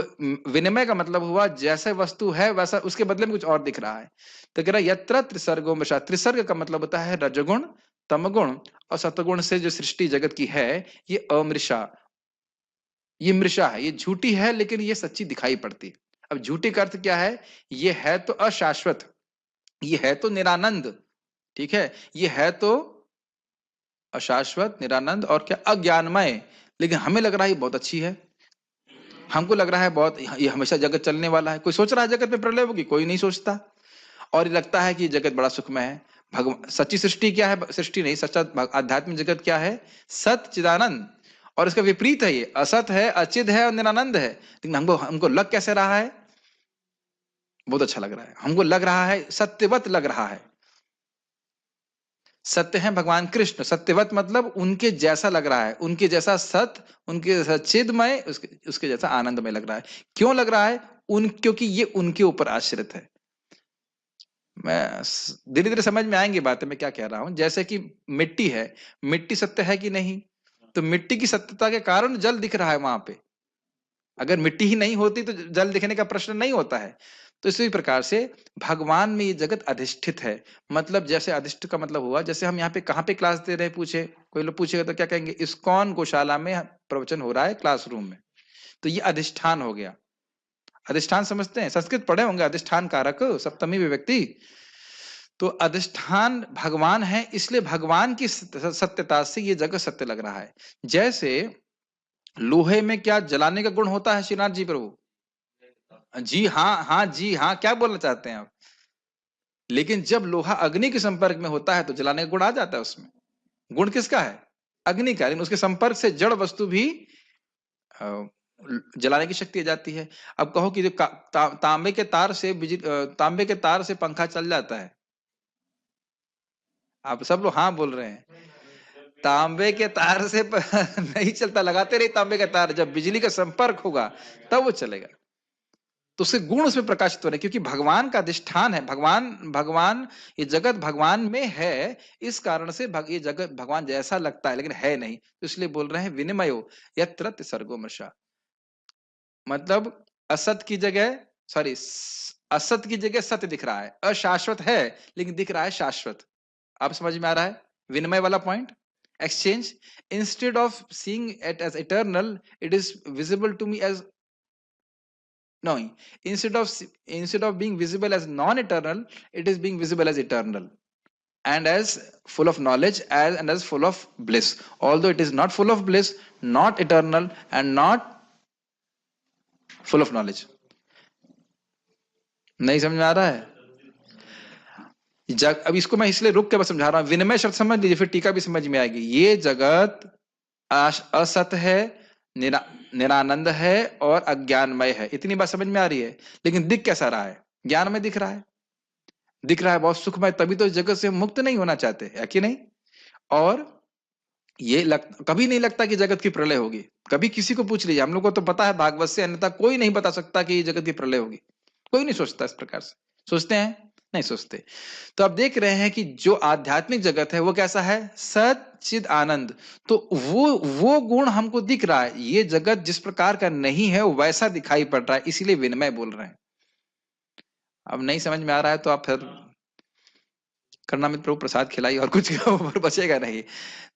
विनिमय का मतलब हुआ जैसे वस्तु है वैसा उसके बदले में कुछ और दिख रहा है। तो कह रहा यत्र त्रिसर्गो मृषा, त्रिसर्ग का मतलब होता है रजगुण, तमगुण और सतगुण से जो सृष्टि जगत की है, ये अमृषा, ये मृषा है, ये झूठी है लेकिन ये सच्ची दिखाई पड़ती है। अब झूठी का अर्थ क्या है? ये है तो अशाश्वत, ये है तो निरानंद, ठीक है, ये है तो अशाश्वत, निरानंद और क्या, अज्ञानमय, लेकिन हमें लग रहा है ये बहुत अच्छी है, हमको लग रहा है बहुत, ये हमेशा जगत चलने वाला है। कोई सोच रहा है जगत में प्रलय होगी? कोई नहीं सोचता। और ये लगता है कि जगत बड़ा सुखमय है। भगवान, सच्ची सृष्टि क्या है? सृष्टि नहीं, सच्चा आध्यात्मिक जगत क्या है? सत चिदानंद। और इसका विपरीत है, ये असत है, अचिद है और निरानंद है। लेकिन हमको हमको लग कैसे रहा है? बहुत अच्छा लग रहा है, हमको लग रहा है सत्यवत लग रहा है। सत्य है भगवान कृष्ण, सत्यवत मतलब उनके जैसा लग रहा है, उनके जैसा सत्य, उनके जैसा चिदमय, उसके जैसा आनंदमय लग रहा है। क्यों लग रहा है? क्योंकि ये उनके ऊपर आश्रित है। मैं धीरे धीरे समझ में आएंगी बातें मैं क्या कह रहा हूं। जैसे कि मिट्टी है, मिट्टी सत्य है कि नहीं? तो मिट्टी की सत्यता के कारण जल दिख रहा है वहां पे। अगर मिट्टी ही नहीं होती तो जल दिखने का प्रश्न नहीं होता है। तो इसी प्रकार से भगवान में ये जगत अधिष्ठित है। मतलब जैसे अधिष्ठित का मतलब हुआ, जैसे हम यहाँ पे कहाँ पे क्लास दे रहे हैं, पूछे कोई लोग पूछेगा तो क्या कहेंगे? इस्कॉन गौशाला में प्रवचन हो रहा है, क्लासरूम में। तो ये अधिष्ठान हो गया। अधिष्ठान समझते हैं? संस्कृत पढ़े होंगे, अधिष्ठान कारक सप्तमी विभक्ति। तो अधिष्ठान भगवान है, इसलिए भगवान की सत्यता से ये जगत सत्य लग रहा है। जैसे लोहे में क्या जलाने का गुण होता है श्रीनाथ जी प्रभु? जी हाँ, हाँ जी हाँ, क्या बोलना चाहते हैं आप? लेकिन जब लोहा अग्नि के संपर्क में होता है तो जलाने का गुण आ जाता है उसमें। गुण किसका है? अग्नि का, लेकिन उसके संपर्क से जड़ वस्तु भी जलाने की शक्ति आ जाती है। अब कहो कि जो तांबे के तार से तांबे के तार से पंखा चल जाता है। आप सब लोग हाँ बोल रहे हैं। तांबे के तार से नहीं चलता, लगाते रही तांबे का तार, जब बिजली का संपर्क होगा तब वो चलेगा। तो उसके गुण उसमें प्रकाशित हो रहे हैं, क्योंकि भगवान का अधिष्ठान है, भगवान भगवान ये जगत भगवान में है, इस कारण से ये जगत भगवान जैसा लगता है लेकिन है नहीं, तो इसलिए बोल रहे हैं विनिमयो यत्र सर्गो मृषा। मतलब असत की जगह, सॉरी, असत की जगह सत्य दिख रहा है, अशाश्वत है लेकिन दिख रहा है शाश्वत। आप समझ में आ रहा है विनिमय वाला point? Exchange, instead of seeing it as eternal, it is visible to me as, no, instead of being visible as non-eternal, it is being visible as eternal and as full of knowledge, and as full of bliss, although it is not full of bliss, not eternal and not full of knowledge। नहीं समझ में आ रहा है? अब इसको मैं इसलिए रुक के बस समझा रहा हूं, विनिमय शब्द समझ लीजिए, फिर टीका भी समझ में आएगी। ये जगत असत है, निरानंद है और अज्ञानमय है, इतनी बात समझ में आ रही है। लेकिन दिख कैसा रहा है? ज्ञान में दिख रहा है, दिख रहा है बहुत सुखमय, तभी तो इस जगत से मुक्त नहीं होना चाहते, है कि नहीं? और ये कभी नहीं लगता कि जगत की प्रलय होगी। कभी किसी को पूछ लीजिए, हम लोग को तो पता है भागवत से, अन्यथा कोई नहीं बता सकता कि ये जगत की प्रलय होगी। कोई नहीं सोचता इस प्रकार से। सोचते हैं? नहीं सोचते। तो आप देख रहे हैं कि जो आध्यात्मिक जगत है वो कैसा है? सच्चिद आनंद। तो वो गुण हमको दिख रहा है। ये जगत जिस प्रकार का नहीं है वो वैसा दिखाई पड़ रहा है, इसीलिए विनिमय बोल रहे हैं। अब नहीं समझ में आ रहा है तो आप फिर कर्णामित प्रभु प्रसाद खिलाई, और कुछ ऊपर बचेगा नहीं।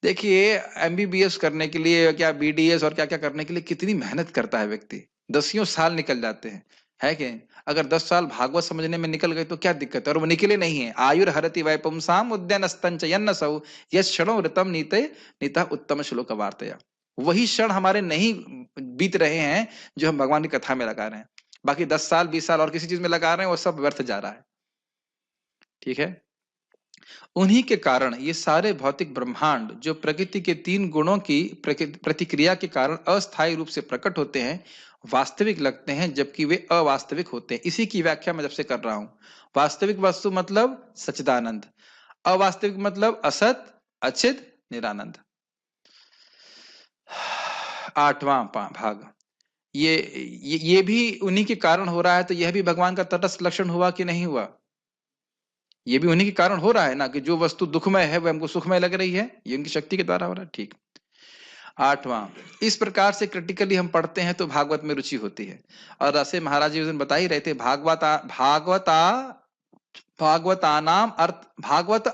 देखिए एमबीबीएस करने के लिए, क्या बीडीएस और क्या क्या करने के लिए कितनी मेहनत करता है व्यक्ति, 10 साल निकल जाते हैं, है कि? अगर 10 साल भागवत समझने में निकल गए तो क्या दिक्कत है? और वो निकले नहीं है। आयुर हरति वैपुंसाम उद्यान स्तंच यन्नसौ यत् क्षणो ऋतम नीते नीता उत्तम श्लोक वार्तया। वही क्षण हमारे नहीं बीत रहे हैं जो हम भगवान की कथा में लगा रहे हैं। बाकी 10 साल 20 साल और किसी चीज में लगा रहे हैं, वो सब व्यर्थ जा रहा है। ठीक है? उन्हीं के कारण ये सारे भौतिक ब्रह्मांड जो प्रकृति के 3 गुणों की प्रतिक्रिया के कारण अस्थायी रूप से प्रकट होते हैं, वास्तविक लगते हैं, जबकि वे अवास्तविक होते हैं। इसी की व्याख्या मैं जब से कर रहा हूं। वास्तविक वस्तु मतलब सच्चिदानंद, अवास्तविक मतलब असत, अचित, निरानंद। 8वां भाग ये भी उन्हीं के कारण हो रहा है, तो यह भी भगवान का तटस्थ लक्षण हुआ कि नहीं हुआ? ये भी उन्हीं के कारण हो रहा है ना, कि जो वस्तु दुखमय है वह हमको सुखमय लग रही है, ये उनकी शक्ति के द्वारा हो रहा है। ठीक। 8वां, इस प्रकार से क्रिटिकली हम पढ़ते हैं तो भागवत में रुचि होती है। और ऐसे महाराज जी उस दिन बता ही रहे थे, भागवत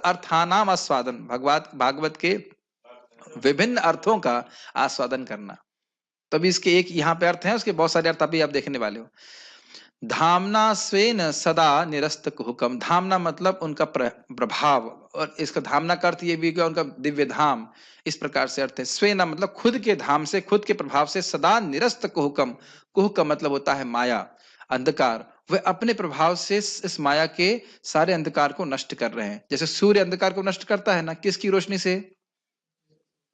अर्थानाम आस्वादन, भागवत के विभिन्न अर्थों का आस्वादन करना। तभी इसके एक यहाँ पे अर्थ है, उसके बहुत सारे अर्थ अभी आप देखने वाले हो। धामना स्वेन सदा निरस्त हुकम, धामना मतलब उनका प्रभाव, और इसका धामना का अर्थ ये भी कि उनका दिव्य धाम, इस प्रकार से अर्थ है। स्वेन मतलब खुद के धाम से, खुद के प्रभाव से, सदा निरस्त कुहुकम, कुह का मतलब होता है माया, अंधकार, वह अपने प्रभाव से इस माया के सारे अंधकार को नष्ट कर रहे हैं। जैसे सूर्य अंधकार को नष्ट करता है ना, किसकी रोशनी से?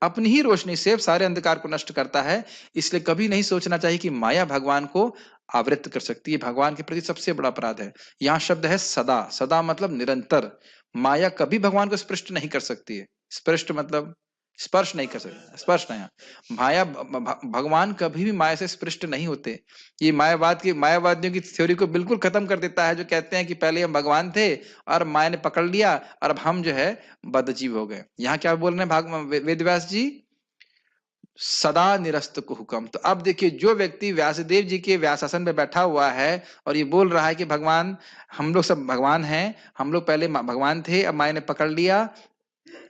अपनी ही रोशनी से सारे अंधकार को नष्ट करता है। इसलिए कभी नहीं सोचना चाहिए कि माया भगवान को आवृत्त कर सकती है। भगवान के प्रति सबसे बड़ा अपराध है। यहाँ शब्द है सदा, सदा मतलब निरंतर। माया कभी भगवान को स्पृष्ट नहीं कर सकती है। स्पृष्ट मतलब स्पर्श नहीं कर सकते, स्पर्श नहीं। माया भगवान कभी भी माया से स्पृष्ट नहीं होते। ये मायावादियों की थ्योरी को बिल्कुल खत्म कर देता है, जो कहते हैं कि पहले हम भगवान थे और माया ने पकड़ लिया और अब हम जो है बद्धजीव हो गए। यहाँ क्या बोल रहे हैं वेदव्यास जी? सदा निरस्त को हुक्म। तो अब देखिए, जो व्यक्ति व्यासदेव जी के व्यासासन पे बैठा हुआ है और ये बोल रहा है कि भगवान, हम लोग सब भगवान हैं, हम लोग पहले भगवान थे, अब माया ने पकड़ लिया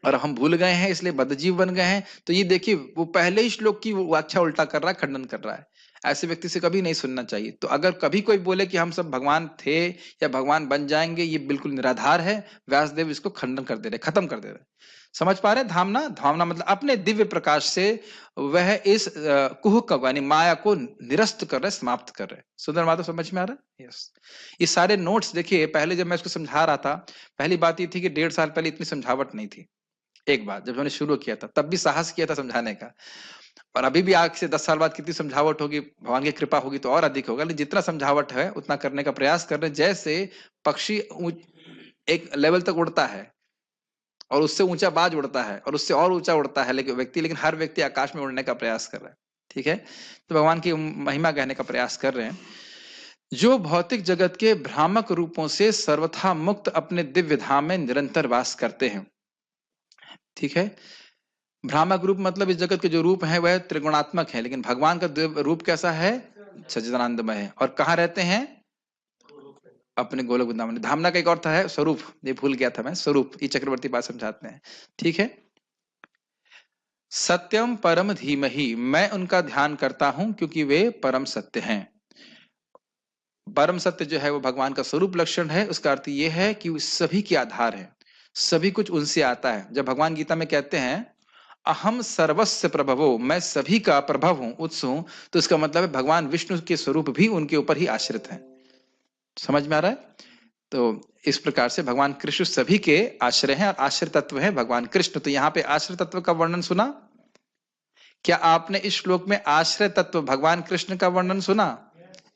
और हम भूल गए हैं, इसलिए बद्धजीव बन गए हैं। तो ये देखिए, वो पहले ही श्लोक की व्याख्या उल्टा कर रहा है, खंडन कर रहा है। ऐसे व्यक्ति से कभी नहीं सुनना चाहिए। तो अगर कभी कोई बोले कि हम सब भगवान थे या भगवान बन जाएंगे, ये बिल्कुल निराधार है। व्यासदेव इसको खंडन कर दे रहे, खत्म कर दे रहे। समझ पा रहे? धामना, धामना मतलब अपने दिव्य प्रकाश से वह इस कुहुक यानी माया को निरस्त कर रहे, समाप्त कर रहे। सुंदर माता समझ में आ रहा है? यस। ये सारे नोट्स देखिए, पहले जब मैं इसको समझा रहा था, पहली बात ये थी कि 1.5 साल पहले इतनी समझावट नहीं थी। एक बात, जब मैंने शुरू किया था तब भी साहस किया था समझाने का, और अभी भी आज से 10 साल बाद कितनी समझावट होगी, भगवान की कृपा होगी तो और अधिक होगा। लेकिन जितना समझावट है उतना करने का प्रयास कर रहे हैं। जैसे पक्षी एक लेवल तक उड़ता है, और उससे ऊंचा बाज उड़ता है और उससे और ऊंचा उड़ता है लेकिन हर व्यक्ति आकाश में उड़ने का प्रयास कर रहा है। ठीक है, तो भगवान की महिमा कहने का प्रयास कर रहे हैं। जो भौतिक जगत के भ्रामक रूपों से सर्वथा मुक्त अपने दिव्य धाम में निरंतर वास करते हैं। ठीक है, भ्रामक रूप मतलब इस जगत के जो रूप है वह त्रिगुणात्मक है, लेकिन भगवान का रूप कैसा है? सच्चिदानंदमय है। और कहाँ रहते हैं? अपने गोलोक वृंदावन। धामना का एक और था है स्वरूप, ये भूल गया था मैं, स्वरूप ये चक्रवर्ती बात समझाते हैं। ठीक है, सत्यम परम धीमहि, मैं उनका ध्यान करता हूं क्योंकि वे परम सत्य हैं। परम सत्य जो है वो भगवान का स्वरूप लक्षण है। उसका अर्थ ये है कि वो सभी के आधार है, सभी कुछ उनसे आता है। जब भगवान गीता में कहते हैं अहम सर्वस्व प्रभवो, मैं सभी का प्रभव हूं, उत्स हूं, तो इसका मतलब है भगवान विष्णु के स्वरूप भी उनके ऊपर ही आश्रित है। समझ में आ रहा है? तो इस प्रकार से भगवान कृष्ण सभी के आश्रय हैं और आश्रय तत्व है भगवान कृष्ण। तो यहाँ पे आश्रय तत्व का वर्णन सुना? क्या आपने इस श्लोक में आश्रय तत्व भगवान कृष्ण का वर्णन सुना?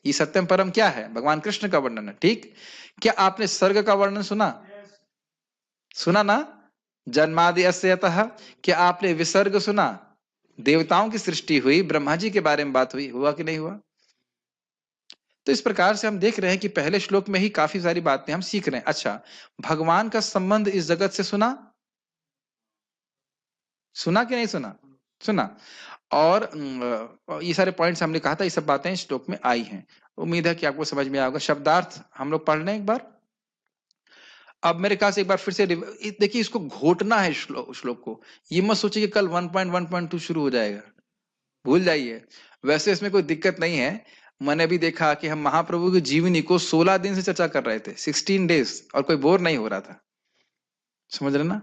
ये सत्यम परम क्या है? भगवान कृष्ण का वर्णन है। ठीक, क्या आपने सर्ग का वर्णन सुना? सुना ना? जन्मादि अस्यतः। क्या आपने विसर्ग सुना? देवताओं की सृष्टि हुई, ब्रह्मा जी के बारे में बात हुई, हुआ कि नहीं हुआ? तो इस प्रकार से हम देख रहे हैं कि पहले श्लोक में ही काफी सारी बातें हम सीख रहे हैं। अच्छा, भगवान का संबंध इस जगत से सुना? सुना कि नहीं सुना? सुना। और ये सारे पॉइंट्स हमने कहा था, ये सब बातें इस श्लोक में आई हैं। उम्मीद है कि आपको समझ में आया होगा। शब्दार्थ हम लोग पढ़ लें एक बार। अब मेरे ख्याल से एक बार फिर से देखिए, इसको घोटना है श्लोक को। ये मत सोचिए कि कल 1.1.2 शुरू हो जाएगा, भूल जाइए। वैसे इसमें कोई दिक्कत नहीं है। मैंने भी देखा कि हम महाप्रभु की जीवनी को 16 दिन से चर्चा कर रहे थे, 16 डेज, और कोई बोर नहीं हो रहा था। समझ रहे ना?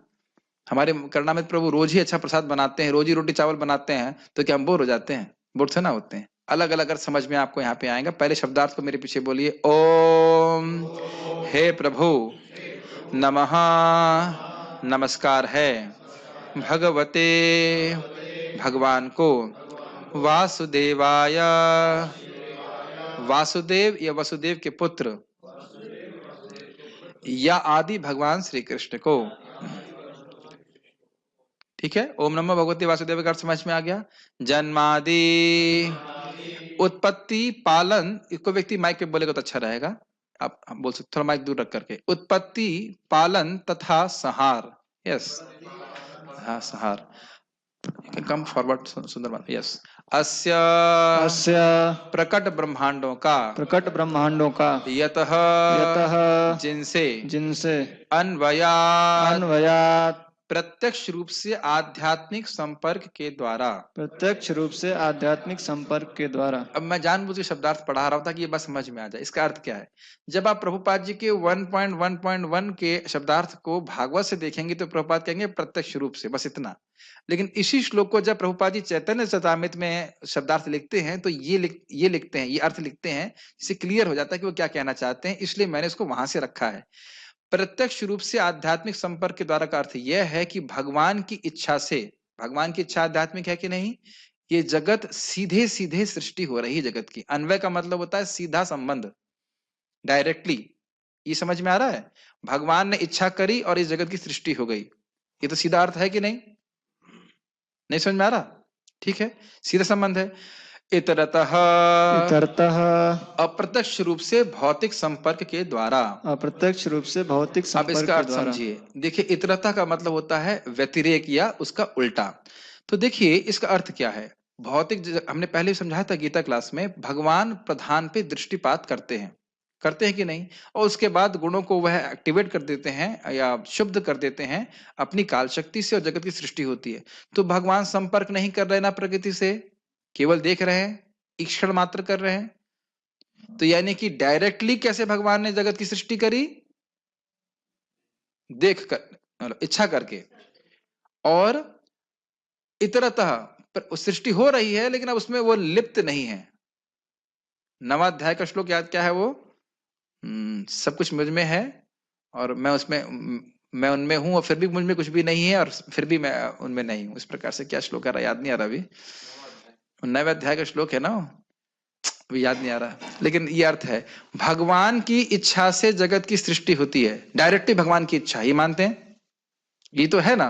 हमारे करुणामृत प्रभु रोज ही अच्छा प्रसाद बनाते हैं, रोज ही रोटी चावल बनाते हैं, तो क्या हम बोर हो जाते हैं? बोर से ना होते हैं। अलग अलग अगर समझ में आपको यहाँ पे आएगा। पहले शब्दार्थ को मेरे पीछे बोलिए। ओम हे प्रभु नमः, नमस्कार है भगवते, भगवान को, वासुदेवाय, वासुदेव या वसुदेव के पुत्र, या आदि भगवान श्री कृष्ण को। ठीक है, ओम नमो भगवते वासुदेव का अर्थ समझ में आ गया। जन्मादि, उत्पत्ति, पालन, इसको व्यक्ति माइक पे बोलेगा तो अच्छा रहेगा। आप हम बोल सकते, थोड़ा माइक दूर रख करके। उत्पत्ति, पालन तथा संहार। यस, हाँ संहार। कम फॉरवर्ड, सुंदर बात। यस, अस्य अस्य प्रकट ब्रह्मांडों का, प्रकट ब्रह्मांडों का, यतः यतः जिनसे, जिनसे अन्वयात् अन्वयात प्रत्यक्ष रूप से आध्यात्मिक संपर्क के द्वारा। प्रत्यक्ष रूप से आध्यात्मिक संपर्क के द्वारा। अब मैं जानबूझ के शब्दार्थ पढ़ा रहा था कि ये बस समझ में आ जाए। इसका अर्थ क्या है? जब आप प्रभुपाद जी के 1.1.1 के शब्दार्थ को भागवत से देखेंगे तो प्रभुपाद कहेंगे प्रत्यक्ष रूप से, बस इतना। लेकिन इसी श्लोक को जब प्रभुपाद जी चैतन्य चरितामृत में शब्दार्थ लिखते हैं तो ये लिखते हैं, ये अर्थ लिखते हैं, जिससे क्लियर हो जाता है कि वो क्या कहना चाहते हैं। इसलिए मैंने इसको वहां से रखा है। प्रत्यक्ष रूप से आध्यात्मिक संपर्क के द्वारा का अर्थ यह है कि भगवान की इच्छा से, भगवान की इच्छा आध्यात्मिक है कि नहीं? ये जगत सीधे सीधे सृष्टि हो रही है जगत की। अन्वय का मतलब होता है सीधा संबंध, डायरेक्टली। ये समझ में आ रहा है? भगवान ने इच्छा करी और इस जगत की सृष्टि हो गई। ये तो सीधा अर्थ है कि नहीं? नहीं समझ में आ रहा? ठीक है, सीधा संबंध है। इतरतः, इतरतः अप्रत्यक्ष रूप से भौतिक संपर्क के द्वारा। अप्रत्यक्ष रूप से भौतिक अब संपर्क इसका के अर्थ द्वारा। समझिए। देखिए, इतरता का मतलब होता है व्यतिरेक या उसका उल्टा। तो देखिए इसका अर्थ क्या है। भौतिक, हमने पहले समझाया था गीता क्लास में, भगवान प्रधान पे दृष्टिपात करते हैं कि नहीं? और उसके बाद गुणों को वह एक्टिवेट कर देते हैं या शुद्ध कर देते हैं अपनी काल शक्ति से, और जगत की सृष्टि होती है। तो भगवान संपर्क नहीं कर रहे ना प्रकृति से, केवल देख रहे हैं, ईक्षण मात्र कर रहे हैं। तो यानी कि डायरेक्टली कैसे भगवान ने जगत की सृष्टि करी? देख कर, इच्छा करके। और इतरतः सृष्टि हो रही है लेकिन अब उसमें वो लिप्त नहीं है। नवाध्याय का श्लोक याद क्या है वो? सब कुछ मुझ में है और मैं उसमें, मैं उनमें हूं और फिर भी मुझ में कुछ भी नहीं है और फिर भी मैं उनमें नहीं हूं। इस प्रकार से क्या श्लोक है, याद नहीं आ रहा अभी। 9वें अध्याय का श्लोक है ना, अभी याद नहीं आ रहा। लेकिन ये अर्थ है, भगवान की इच्छा से जगत की सृष्टि होती है। डायरेक्टली भगवान की इच्छा, ये मानते हैं? ये तो है ना।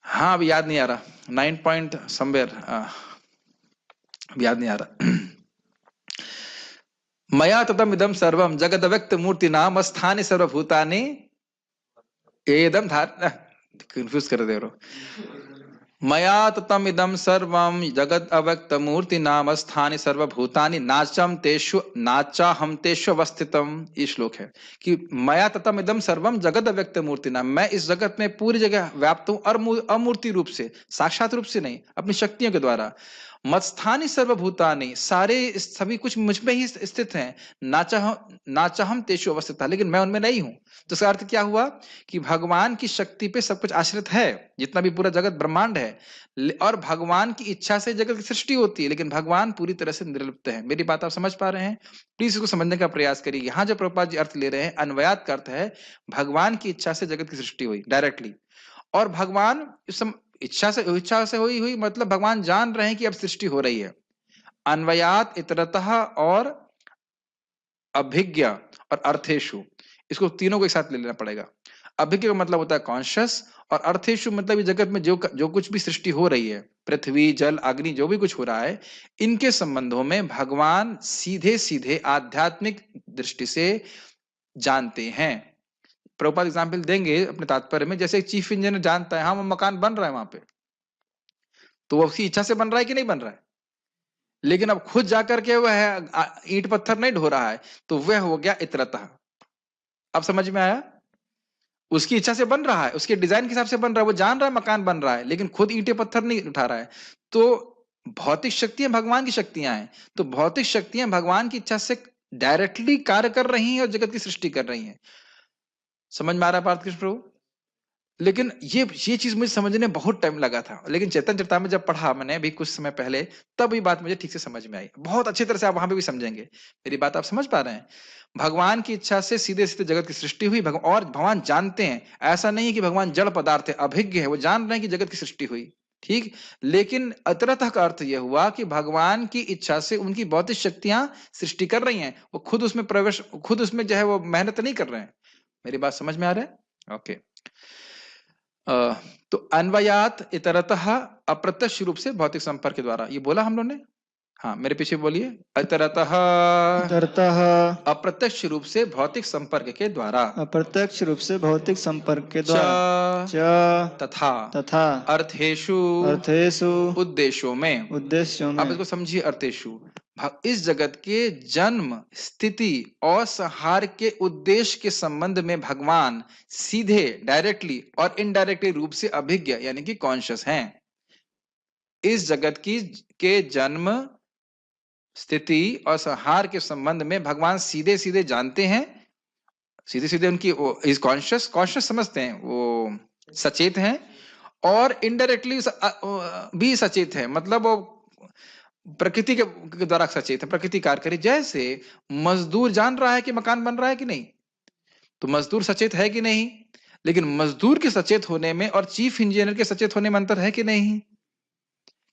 हाँ अभी याद नहीं आ रहा, 9 पॉइंट समवेयर, याद नहीं आ रहा। मया ततम इदम सर्वम जगद व्यक्त मूर्ति नाम स्थानि सर्वभूतानि एदम धार, कंफ्यूज कर दे रहे। मया ततम इदम सर्वम जगद अव्यक्त मूर्ति नाम स्थानि सर्वभूतानि नाचम तेषु नाचाहम तेषु अवस्थितम। ये श्लोक है कि मया ततम इदम सर्वम जगद अव्यक्त मूर्ति नाम, मैं इस जगत में पूरी जगह व्याप्त हूं और अमूर्ति रूप से, साक्षात रूप से नहीं, अपनी शक्तियों के द्वारा। मत्स्थानि सर्वभूतानि, सारे सभी कुछ मुझ में ही स्थित हैं। नाचाहम तेषु अवस्थिता, लेकिन मैं उनमें नहीं हूं। तो इसका अर्थ क्या हुआ कि भगवान की शक्ति पे सब कुछ आश्रित है, जितना भी पूरा जगत ब्रह्मांड है, और भगवान की इच्छा से जगत की सृष्टि होती है, लेकिन भगवान पूरी तरह से निर्लिप्त है। मेरी बात आप समझ पा रहे हैं? प्लीज इसको समझने का प्रयास करिए। यहाँ जो प्रभुपाद जी अर्थ ले रहे हैं, अन्वयात का अर्थ है भगवान की इच्छा से जगत की सृष्टि हुई डायरेक्टली, और भगवान इच्छा से हुई मतलब भगवान जान रहे हैं कि अब सृष्टि हो रही है। अन्वयात इतरतः और अभिज्ञ और अर्थेशु, इसको तीनों को एक साथ ले लेना पड़ेगा। अभिज्ञ का मतलब होता है कॉन्शियस, और अर्थेशु मतलब इस जगत में जो कुछ भी सृष्टि हो रही है, पृथ्वी जल अग्नि जो भी कुछ हो रहा है, इनके संबंधों में भगवान सीधे सीधे आध्यात्मिक दृष्टि से जानते हैं। प्रभुपाद एग्जाम्पल देंगे अपने तात्पर्य में, जैसे एक चीफ इंजीनियर जानता है हाँ वो मकान बन रहा है वहां पे, तो वो उसकी इच्छा से बन रहा है कि नहीं बन रहा है, लेकिन अब खुद जाकर के वह ईंट पत्थर नहीं ढो रहा है, तो वह हो गया इतरतः। अब समझ में आया? उसकी इच्छा से बन रहा है, उसके डिजाइन के हिसाब से बन रहा है, वो जान रहा है मकान बन रहा है, लेकिन खुद ईंटें पत्थर नहीं उठा रहा है। तो भौतिक शक्तियां भगवान की शक्तियां हैं, तो भौतिक शक्तियां भगवान की इच्छा से डायरेक्टली कार्य कर रही हैं और जगत की सृष्टि कर रही हैं। समझ में आ रहा है पार्थ कृष्ण प्रभु? लेकिन ये चीज मुझे समझने बहुत टाइम लगा था, लेकिन चेतन चरितामृत जब पढ़ा मैंने अभी कुछ समय पहले, तब ये बात मुझे ठीक से समझ में आई। बहुत अच्छी तरह से आप वहां पे भी समझेंगे। मेरी बात आप समझ पा रहे हैं? भगवान की इच्छा से सीधे सीधे जगत की सृष्टि हुई, और भगवान जानते हैं, ऐसा नहीं है कि भगवान जड़ पदार्थ है, अभिज्ञ है, वो जान रहे हैं कि जगत की सृष्टि हुई, ठीक। लेकिन अतरतः का अर्थ यह हुआ कि भगवान की इच्छा से उनकी भौतिक शक्तियां सृष्टि कर रही हैं, वो खुद उसमें प्रवेश, खुद उसमें जो है वो मेहनत नहीं कर रहे हैं। मेरी बात समझ में आ रहा है? ओके। तो अन्वयात इतरतः अप्रत्यक्ष रूप से भौतिक संपर्क के द्वारा, ये बोला हम लोग ने। हाँ मेरे पीछे बोलिए। इतरतः अप्रत्यक्ष रूप से भौतिक संपर्क के द्वारा, अप्रत्यक्ष रूप से भौतिक संपर्क के द्वारा, तथा अर्थेषु उद्देश्यों में। अब इसको समझिए, अर्थेषु इस जगत के जन्म स्थिति और संहार के उद्देश्य के संबंध में भगवान सीधे डायरेक्टली और इनडायरेक्टली रूप से अभिज्ञ यानी कि कॉन्शियस हैं। इस जगत के जन्म स्थिति और संहार के संबंध में भगवान सीधे सीधे जानते हैं, सीधे सीधे उनकी इज कॉन्शियस समझते हैं, वो सचेत हैं, और इनडायरेक्टली भी सचेत है, मतलब वो प्रकृति के द्वारा सचेत है, प्रकृति कार्य करे। जैसे मजदूर जान रहा है कि मकान बन रहा है कि नहीं, तो मजदूर सचेत है कि नहीं, लेकिन मजदूर के सचेत होने में और चीफ इंजीनियर के सचेत होने में अंतर है कि नहीं?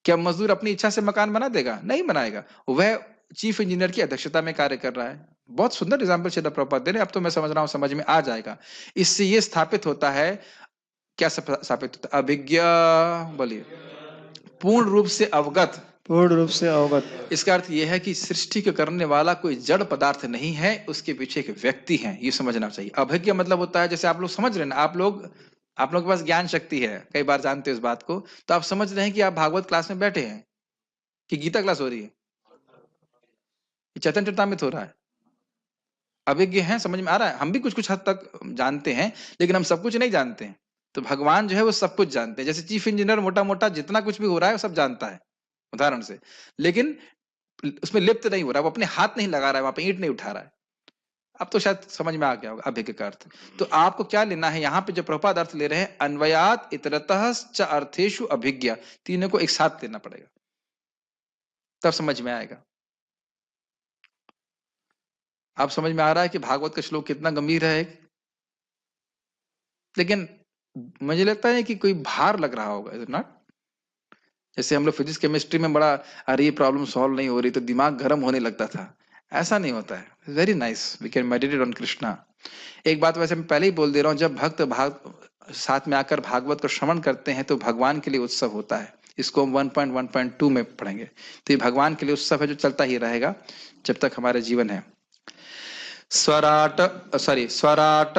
क्या मजदूर अपनी इच्छा से मकान बना देगा? नहीं बनाएगा, वह चीफ इंजीनियर की अध्यक्षता में कार्य कर रहा है। बहुत सुंदर एग्जाम्पल श्रील प्रभुपाद दे रहे हैं, अब तो मैं समझ रहा हूं, समझ में आ जाएगा। इससे ये स्थापित होता है, क्या स्थापित होता है? अभिज्ञ, बोलिए, पूर्ण रूप से अवगत। पूर्ण रूप से अवगत। इसका अर्थ यह है कि सृष्टि के करने वाला कोई जड़ पदार्थ नहीं है, उसके पीछे एक व्यक्ति है, ये समझना चाहिए। अभिज्ञ मतलब होता है, जैसे आप लोग समझ रहे हैं ना, आप लोग के पास ज्ञान शक्ति है, कई बार जानते हैं इस बात को, तो आप समझ रहे हैं कि आप भागवत क्लास में बैठे हैं कि गीता क्लास हो रही है, चैतन्य चरितामृत हो रहा है। अभिज्ञ हैं, समझ में आ रहा है? हम भी कुछ कुछ हद तक जानते हैं, लेकिन हम सब कुछ नहीं जानते हैं। तो भगवान जो है वो सब कुछ जानते हैं। जैसे चीफ इंजीनियर मोटा मोटा जितना कुछ भी हो रहा है वो सब जानता है, उदाहरण से, लेकिन उसमें लिप्त नहीं हो रहा, वो अपने हाथ नहीं लगा रहा है, वहां पे ईंट नहीं उठा रहा है। अब तो शायद समझ में आ गया होगा अभिज्ञ का अर्थ। तो आपको क्या लेना है यहाँ पे, जो प्रभुपाद अर्थ ले रहे हैं, अन्वयात इतरतः च अर्थेषु अभिज्ञ, तीनों को एक साथ लेना पड़ेगा, तब समझ में आएगा। आप समझ में आ रहा है कि भागवत का श्लोक कितना गंभीर है? लेकिन मुझे लगता है कि कोई भार लग रहा होगा, इज इट नॉट? जैसे हम लोग फिजिक्स केमिस्ट्री में बड़ा, अरे ये प्रॉब्लम सॉल्व नहीं हो रही तो दिमाग गर्म होने लगता था, ऐसा नहीं होता है। Very nice, we can meditate on Krishna. एक बात वैसे मैं पहले ही बोल दे रहा हूँ, जब भक्त साथ में आकर भागवत को श्रवण करते हैं तो भगवान के लिए उत्सव होता है। इसको हम 1.1.2 में पढ़ेंगे। तो ये भगवान के लिए उत्सव है जो चलता ही रहेगा जब तक हमारे जीवन है। स्वराट स्वराट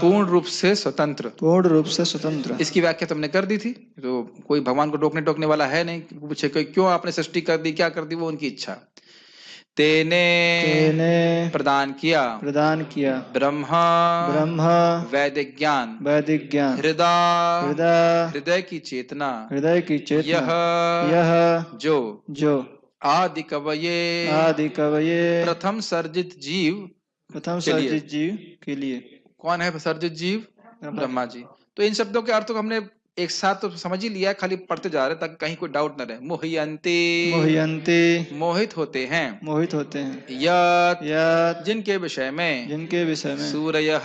पूर्ण रूप से स्वतंत्र। पूर्ण रूप से स्वतंत्र। इसकी व्याख्या तुमने कर दी थी, तो कोई भगवान को टोकने वाला है नहीं। पूछे कोई क्यों आपने सृष्टि कर दी, क्या कर दी, वो उनकी इच्छा। तेने प्रदान किया ब्रह्म वैदिक ज्ञान हृदय की चेतना यह जो आदि कवये प्रथम सर्जित जीव के लिए। कौन है सर्जित जीव? ब्रह्मा जी। तो इन शब्दों के अर्थ को हमने एक साथ तो समझ ही लिया है, खाली पढ़ते जा रहे ताकि कहीं कोई डाउट न रहे। मोहयन्ते मोहित होते हैं यत् जिनके विषय में सूरयः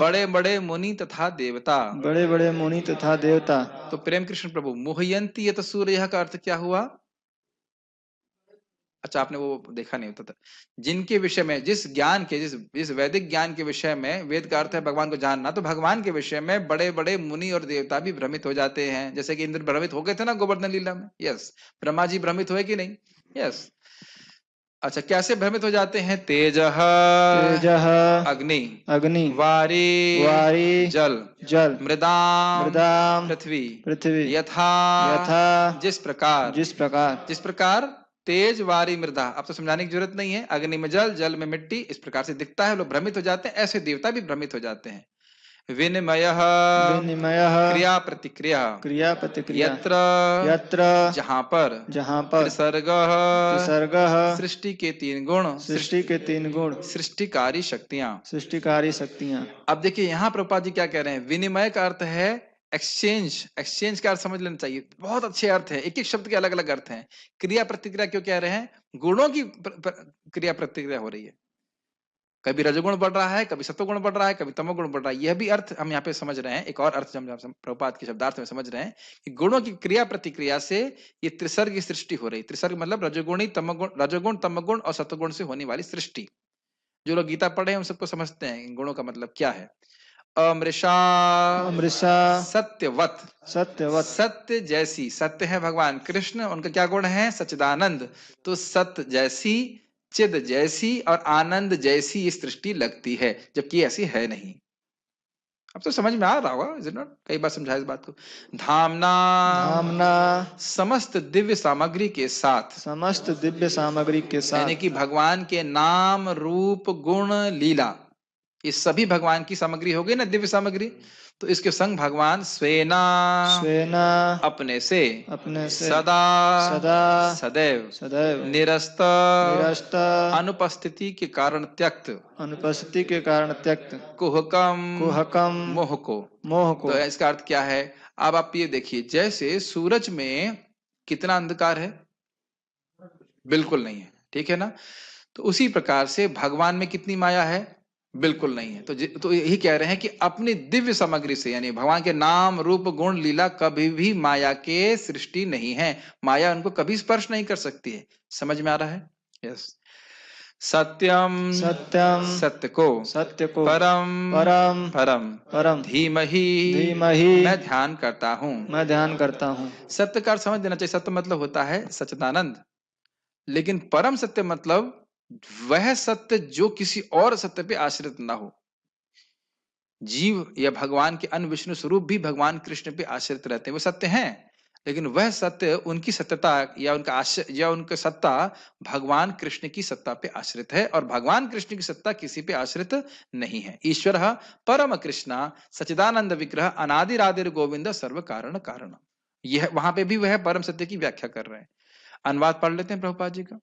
बड़े बड़े मुनि तथा देवता। तो प्रेम कृष्ण प्रभु मोहयन्ती यत् सूरयः का अर्थ क्या हुआ? अच्छा, आपने वो देखा नहीं होता था। जिनके विषय में, जिस ज्ञान के, जिस वैदिक ज्ञान के विषय में, वेद का अर्थ है भगवान को जानना, तो भगवान के विषय में बड़े बड़े मुनि और देवता भी भ्रमित हो जाते हैं। जैसे कि इंद्र भ्रमित हो गए थे ना गोवर्धन लीला में। यस। ब्रह्मा जी भ्रमित हुए कि नहीं? यस। अच्छा, कैसे भ्रमित हो जाते हैं? तेजः अग्नि वारी जल मृदाम पृथ्वी यथा जिस प्रकार तेज वारी मृदा। अब तो समझाने की जरूरत नहीं है। अग्नि में जल, जल में मिट्टी, इस प्रकार से दिखता है, लोग भ्रमित हो जाते हैं। ऐसे देवता भी भ्रमित हो जाते हैं। विनिमयः क्रिया प्रतिक्रिया यत्र जहां पर त्रिसर्गः सृष्टि के तीन गुण सृष्टिकारी शक्तियां। अब देखिए यहाँ प्रभुपाद जी क्या कह रहे हैं। विनिमय का अर्थ है एक्सचेंज का अर्थ समझ लेना चाहिए। बहुत अच्छे अर्थ है, एक एक शब्द के अलग अलग अर्थ हैं। क्रिया प्रतिक्रिया क्यों कह रहे हैं? गुणों की क्रिया प्रतिक्रिया हो रही है। कभी रजोगुण बढ़ रहा है, कभी सत्वगुण बढ़ रहा है, कभी तमोगुण बढ़ रहा है। यह भी अर्थ हम यहाँ पे समझ रहे हैं। एक और अर्थ हम प्रभुपाद के शब्दार्थ में समझ रहे हैं कि गुणों की क्रिया प्रतिक्रिया से ये त्रिसर्ग की सृष्टि हो रही। त्रिसर्ग मतलब रजोगुण तमोगुण और सत्वगुण से होने वाली सृष्टि। जो लोग गीता पढ़े हैं उन सबको समझते हैं इन गुणों का मतलब क्या है। अमृषा सत्यवत सत्य जैसी। सत्य है भगवान कृष्ण, उनका क्या गुण है? सच्चिदानंद। तो सत्य जैसी, चिद जैसी और आनंद जैसी ये सृष्टि लगती है, जबकि ऐसी है नहीं। अब तो समझ में आ रहा होगा, इज इट नॉट? कई बार समझाया इस बात को। धामना समस्त दिव्य सामग्री के साथ यानी कि भगवान के नाम रूप गुण लीला, ये सभी भगवान की सामग्री हो गई ना, दिव्य सामग्री। तो इसके संग भगवान स्वेना अपने से सदा सदैव निरस्त अनुपस्थिति के कारण त्यक्त कुहकम मोह को। तो इसका अर्थ क्या है? अब आप ये देखिए, जैसे सूरज में कितना अंधकार है? बिल्कुल नहीं है, ठीक है ना? तो उसी प्रकार से भगवान में कितनी माया है? बिल्कुल नहीं है। तो यही कह रहे हैं कि अपनी दिव्य सामग्री से, यानी भगवान के नाम रूप गुण लीला कभी भी माया के सृष्टि नहीं है। माया उनको कभी स्पर्श नहीं कर सकती है। समझ में आ रहा है? यस। सत्यम सत्य को परम धीमहि मैं ध्यान करता हूँ। सत्य का समझ देना चाहिए। सत्य मतलब होता है सच्चिदानंद, लेकिन परम सत्य मतलब वह सत्य जो किसी और सत्य पे आश्रित ना हो। जीव या भगवान के अन्य विष्णु स्वरूप भी भगवान कृष्ण पे आश्रित रहते हैं, वो सत्य हैं, लेकिन वह सत्य, उनकी सत्यता या उनका सत्ता भगवान कृष्ण की सत्ता पे आश्रित है, और भगवान कृष्ण की सत्ता किसी पे आश्रित नहीं है। ईश्वर परम कृष्णा सच्चिदानंद विग्रह अनादिरादिर गोविंद सर्व कारण। यह वहां पे भी वह परम सत्य की व्याख्या कर रहे हैं। अनुवाद पढ़ लेते हैं प्रभुपाद जी का।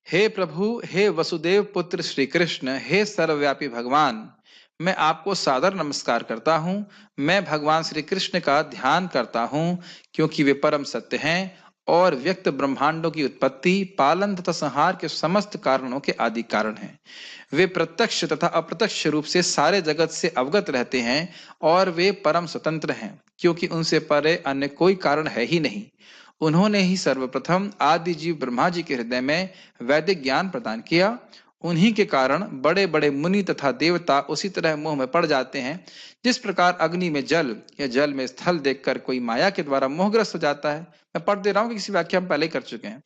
हे प्रभु, हे वसुदेव पुत्र श्री कृष्ण, हे सर्वव्यापी भगवान, मैं आपको सादर नमस्कार करता हूं। मैं भगवान श्री कृष्ण का ध्यान करता हूं क्योंकि वे परम सत्य हैं और व्यक्त ब्रह्मांडों की उत्पत्ति, पालन तथा संहार के समस्त कारणों के आदि कारण हैं। वे प्रत्यक्ष तथा अप्रत्यक्ष रूप से सारे जगत से अवगत रहते हैं और वे परम स्वतंत्र हैं क्योंकि उनसे परे अन्य कोई कारण है ही नहीं। उन्होंने ही सर्वप्रथम आदि जीव ब्रह्मा जी के हृदय में वैदिक ज्ञान प्रदान किया उन्हीं के कारण बड़े बड़े मुनि तथा देवता उसी तरह मोह में पड़ जाते हैं जिस प्रकार अग्नि में जल या जल में स्थल देखकर कोई माया के द्वारा मोहग्रस्त हो जाता है। मैं पढ़ दे रहा हूँ कि किसी व्याख्या हम पहले ही कर चुके हैं।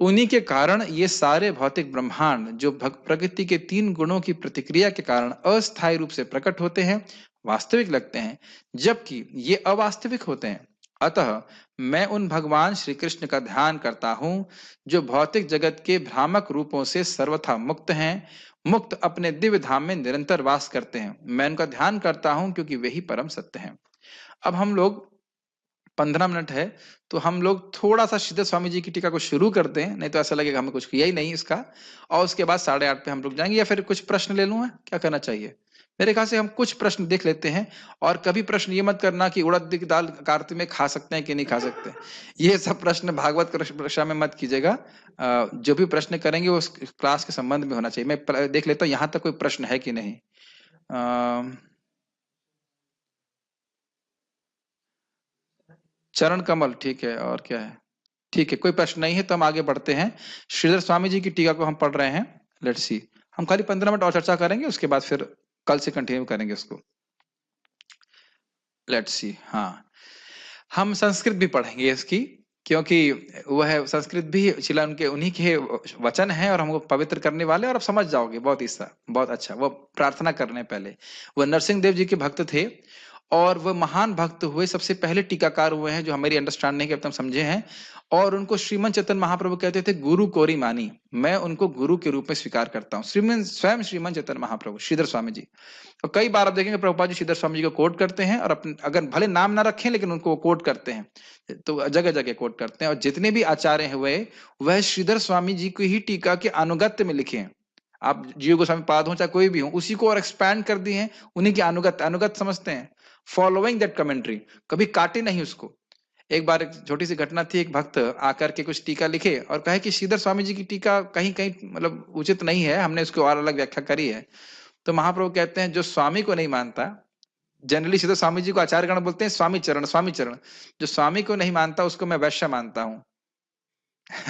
उन्हीं के कारण ये सारे भौतिक ब्रह्मांड जो प्रकृति के 3 गुणों की प्रतिक्रिया के कारण अस्थायी रूप से प्रकट होते हैं, वास्तविक लगते हैं, जबकि ये अवास्तविक होते हैं। अतः मैं उन भगवान श्री कृष्ण का ध्यान करता हूं जो भौतिक जगत के भ्रामक रूपों से सर्वथा मुक्त हैं, मुक्त अपने दिव्य धाम में निरंतर वास करते हैं। मैं उनका ध्यान करता हूं क्योंकि वही परम सत्य हैं। अब हम लोग 15 मिनट है, तो हम लोग थोड़ा सा श्रीधर स्वामी जी की टीका को शुरू करते हैं, नहीं तो ऐसा लगेगा हमें कुछ किया ही नहीं इसका, और उसके बाद 8:30 पे हम लोग जाएंगे। या फिर कुछ प्रश्न ले लूं मैं, क्या करना चाहिए? मेरे ख्याल से हम कुछ प्रश्न देख लेते हैं। और कभी प्रश्न ये मत करना कि उड़द की दाल कार्तिक में खा सकते हैं कि नहीं खा सकते, ये सब प्रश्न भागवत कक्षा में मत कीजिएगा। जो भी प्रश्न करेंगे वो उस क्लास के संबंध में होना चाहिए। मैं देख लेता हूँ यहाँ तक कोई प्रश्न है कि नहीं। चरण कमल, ठीक है, और क्या है? ठीक है, कोई प्रश्न नहीं है तो हम आगे बढ़ते हैं। श्रीधर स्वामी जी की टीका को हम पढ़ रहे हैं। लेट्स सी, हम खाली 15 मिनट और चर्चा करेंगे, उसके बाद फिर कल से कंटिन्यू करेंगे उसको। लेट्स सी, हाँ, हम संस्कृत भी पढ़ेंगे इसकी, क्योंकि वह संस्कृत भी शिला उनके उन्हीं के वचन है और हमको पवित्र करने वाले, और आप समझ जाओगे बहुत ईसा बहुत अच्छा। वो प्रार्थना करने पहले, वह नरसिंह देव जी के भक्त थे और वह महान भक्त हुए, सबसे पहले टीकाकार हुए हैं जो हमारी अंडरस्टैंडिंग के हम समझे हैं। और उनको श्रीमन चैतन्य महाप्रभु कहते थे गुरु कोरी मानी, मैं उनको गुरु के रूप में स्वीकार करता हूँ। स्वयं श्रीमन चैतन्य महाप्रभु श्रीधर स्वामी जी। और कई बार आप देखेंगे प्रभुपाद जी श्रीधर स्वामी जी को कोट करते हैं, और अपने अगर भले नाम ना रखें लेकिन उनको कोट करते हैं, तो जगह जगह कोट करते हैं। और जितने भी आचार्य हुए वह श्रीधर स्वामी जी को ही टीका के अनुगत्य में लिखे हैं। आप जीव गोस्वामी पाद हो चाहे कोई भी हो, उसी को और एक्सपैंड कर दिए हैं, उन्हीं के अनुगत अनुगत समझते हैं, फॉलोइंग दैट कमेंट्री, कभी काटे नहीं उसको। एक बार एक छोटी सी घटना थी, एक भक्त आकर के कुछ टीका लिखे और कहे कि श्रीधर स्वामी जी की टीका कहीं कहीं मतलब उचित नहीं है, हमने उसको और अलग व्याख्या करी है। तो महाप्रभु कहते हैं जो स्वामी को नहीं मानता, जनरली श्रीधर स्वामी जी को आचार्य गण बोलते हैं स्वामी चरण स्वामी चरण, जो स्वामी को नहीं मानता उसको मैं वैश्य मानता हूँ।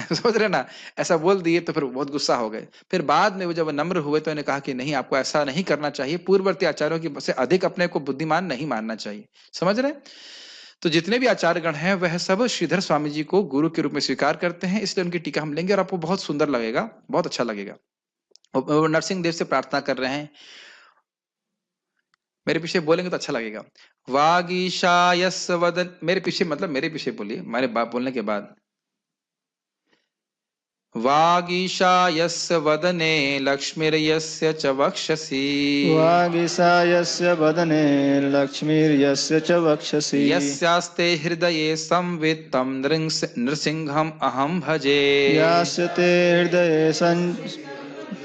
समझ रहे ना, ऐसा बोल दिए तो फिर बहुत गुस्सा हो गए। फिर बाद में वो जब नम्र हुए तो इन्हें कहा कि नहीं, आपको ऐसा नहीं करना चाहिए, पूर्ववर्ती आचार्यों की से अधिक अपने को बुद्धिमान नहीं मानना चाहिए। समझ रहे? तो जितने भी आचार्यगण हैं वह सब श्रीधर स्वामी जी को गुरु के रूप में स्वीकार करते हैं, इसलिए उनकी टीका हम लेंगे और आपको बहुत सुंदर लगेगा, बहुत अच्छा लगेगा। वो नरसिंह देव से प्रार्थना कर रहे हैं, मेरे पीछे बोलेंगे तो अच्छा लगेगा। वागीशायस वदन, मेरे पीछे मतलब मेरे पीछे बोलिए, मेरे बाप बोलने के बाद। वागीशायस्य वदने लक्ष्मीर्यस्य च वक्षसि, वागीशायस्य वदने लक्ष्मीर्यस्य च वक्षसि, यस्यास्ते हृदये संवित्तं नृसिंहम् अहं भजे, यास्ते हृदये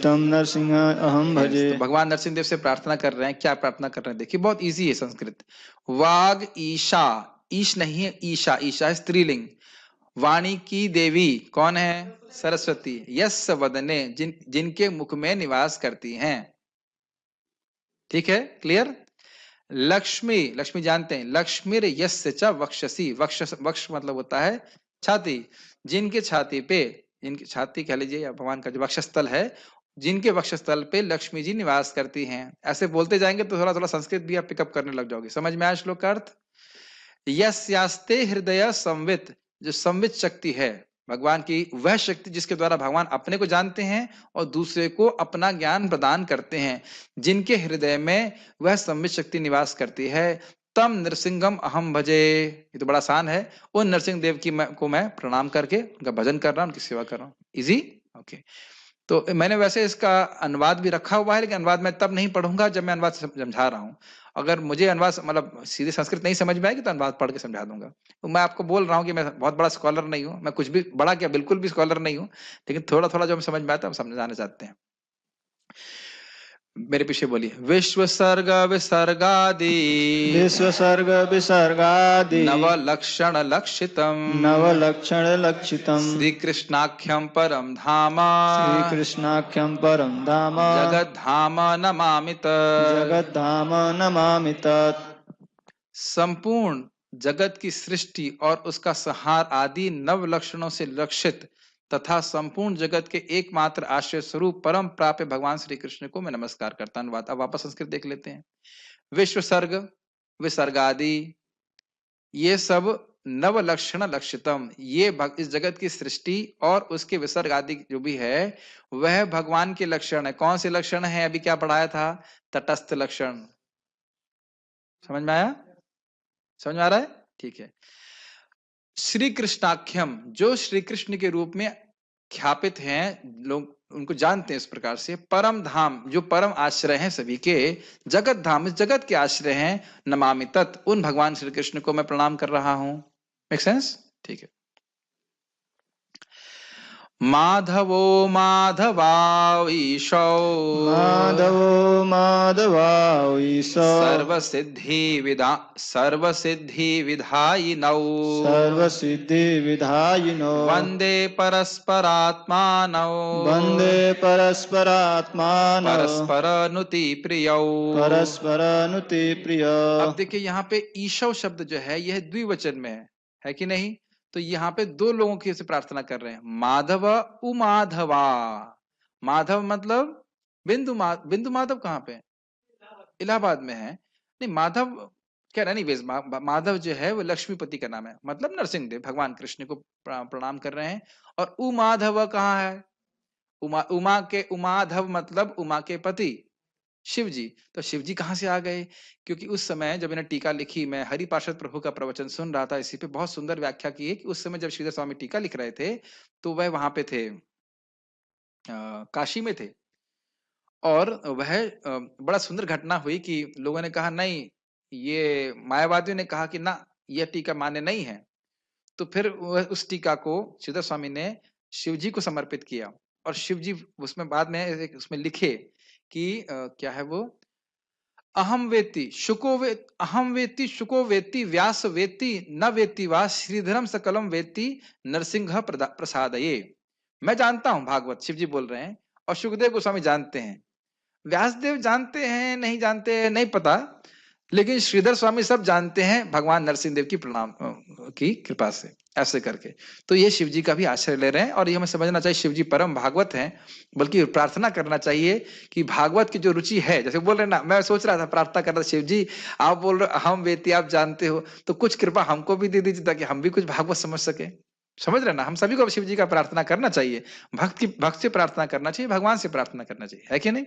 तम नरसिंह अहम भजे। तो भगवान नरसिंह देव से प्रार्थना कर रहे हैं। क्या प्रार्थना कर रहे हैं देखिए, बहुत इजी है संस्कृत। वाग ईशा, ईश नहीं है, ईशा, ईशा है स्त्रीलिंग। वाणी की देवी कौन है? सरस्वती। यस वदने, जिनके मुख में निवास करती हैं। ठीक है, क्लियर? लक्ष्मी, लक्ष्मी जानते हैं, लक्ष्मीर यस्य च वक्षसि, वक्ष मतलब होता है छाती, जिनके छाती पे, जिनकी छाती कह लीजिए या भगवान का जो वक्षस्थल है, जिनके वक्षस्थल पे लक्ष्मी जी निवास करती हैं। ऐसे बोलते जाएंगे तो थोड़ा थोड़ा संस्कृत भी आप पिकअप करने लग जाओगे। समझ में आया श्लोक का अर्थ? यस्यास्ते हृदय संवित, जो संवित शक्ति है भगवान की, वह शक्ति जिसके द्वारा भगवान अपने को जानते हैं और दूसरे को अपना ज्ञान प्रदान करते हैं, जिनके हृदय में वह संवित शक्ति निवास करती है, तम नरसिंहम अहम भजे। ये तो बड़ा आसान है। उन नरसिंह देव को मैं प्रणाम करके उनका भजन कर रहा हूँ, उनकी सेवा कर रहा हूँ। Easy, okay. तो मैंने वैसे इसका अनुवाद भी रखा हुआ है, लेकिन अनुवाद मैं तब नहीं पढ़ूंगा जब मैं अनुवाद समझा रहा हूँ। अगर मुझे अनुवाद मतलब सीधे संस्कृत नहीं समझ में आएगी तो अनुवाद पढ़ के समझा दूंगा। तो मैं आपको बोल रहा हूँ कि मैं बहुत बड़ा स्कॉलर नहीं हूँ, मैं कुछ भी बड़ा क्या बिल्कुल भी स्कॉलर नहीं हूँ, लेकिन थोड़ा थोड़ा जो हम समझ में आता है हम समझाना चाहते हैं। मेरे पीछे बोलिए, विश्व सर्ग विसर्गादि, विश्व सर्ग विसर्गादि, नव लक्षण लक्षितम, नव लक्षण लक्षितम, श्री कृष्णाख्यम परम धाम, श्री कृष्णाख्यम परम धाम, जगत धाम नमामि तत्, जगत धाम नमामि तत्। संपूर्ण जगत की सृष्टि और उसका संहार आदि नव लक्षणों से लक्षित तथा संपूर्ण जगत के एकमात्र आश्रय स्वरूप परम प्राप्य भगवान श्री कृष्ण को मैं नमस्कार करता हूं। अब वापस संस्कृत देख लेते हैं। विश्व सर्ग, विसर्गादि, ये सब नव लक्षण लक्षितम, ये इस जगत की सृष्टि और उसके विसर्ग आदि जो भी है वह भगवान के लक्षण है। कौन से लक्षण है? अभी क्या पढ़ाया था? तटस्थ लक्षण। समझ में आया? समझ में आ रहा है? ठीक है। श्री कृष्णाख्यम, जो श्री कृष्ण के रूप में ख्यापित हैं, लोग उनको जानते हैं इस प्रकार से। परम धाम, जो परम आश्रय हैं सभी के। जगत धाम, इस जगत के आश्रय हैं। नमामि तत्, उन भगवान श्री कृष्ण को मैं प्रणाम कर रहा हूं। Make sense? ठीक है। माधवो माधवाईशौ, माधवो माधवाईशौ, सर्वसिद्धि विधायिनौ, सर्वसिद्धि विधायिनो, वंदे परस्परात्मानौ, वन्दे परस्परात्मानौ, परस्परनुति प्रियौ। परस्परानुति प्रिय। अब देखिए यहाँ पे ईशव शब्द जो है यह द्विवचन में है कि नहीं? तो यहाँ पे दो लोगों की से प्रार्थना कर रहे हैं। माधव उमाधवा। माधव मतलब बिंदु माधव कहाँ पे? इलाहाबाद में है। नहीं, माधव कह रहा नहीं, माधव जो है वो लक्ष्मीपति का नाम है, मतलब नरसिंहदेव भगवान कृष्ण को प्रणाम कर रहे हैं। और उमाधव कहाँ है? उमाधव मतलब उमा के पति शिव जी। तो शिव जी कहाँ से आ गए? क्योंकि उस समय जब इन्हें टीका लिखी, मैं हरिपार्षद प्रभु का प्रवचन सुन रहा था, इसी पे बहुत सुंदर व्याख्या की है कि उस समय जब श्रीधर स्वामी टीका लिख रहे थे तो वह वहां पे थे, काशी में थे। और वह बड़ा सुंदर घटना हुई कि लोगों ने कहा नहीं, ये मायावादियों ने कहा कि ना, यह टीका मान्य नहीं है। तो फिर वह उस टीका को श्रीधर स्वामी ने शिव जी को समर्पित किया। और शिव जी उसमें बाद में उसमें लिखे कि क्या है वो, अहम वेत्ति शुको वेत्ति व्यास वेत्ति न वेत्ति वा श्रीधरम सकलम वेत्ति नरसिंह प्रसादये। मैं जानता हूं भागवत, शिव जी बोल रहे हैं, और सुखदेव गोस्वामी जानते हैं, व्यासदेव जानते हैं नहीं जानते हैं नहीं पता, लेकिन श्रीधर स्वामी सब जानते हैं भगवान नरसिंह देव की प्रणाम की कृपा से, ऐसे करके। तो ये शिव जी का भी आश्रय ले रहे हैं। और ये हमें समझना चाहिए शिव जी परम भागवत हैं, बल्कि प्रार्थना करना चाहिए कि भागवत की जो रुचि है, जैसे बोल रहे ना, मैं सोच रहा था प्रार्थना कर रहा था, शिव जी आप बोल रहे हम वेती आप जानते हो, तो कुछ कृपा हमको भी दे दीजिए ताकि हम भी कुछ भागवत समझ सके। समझ रहे ना? हम सभी को शिव जी का प्रार्थना करना चाहिए, भक्त से प्रार्थना करना चाहिए, भगवान से प्रार्थना करना चाहिए, है कि नहीं?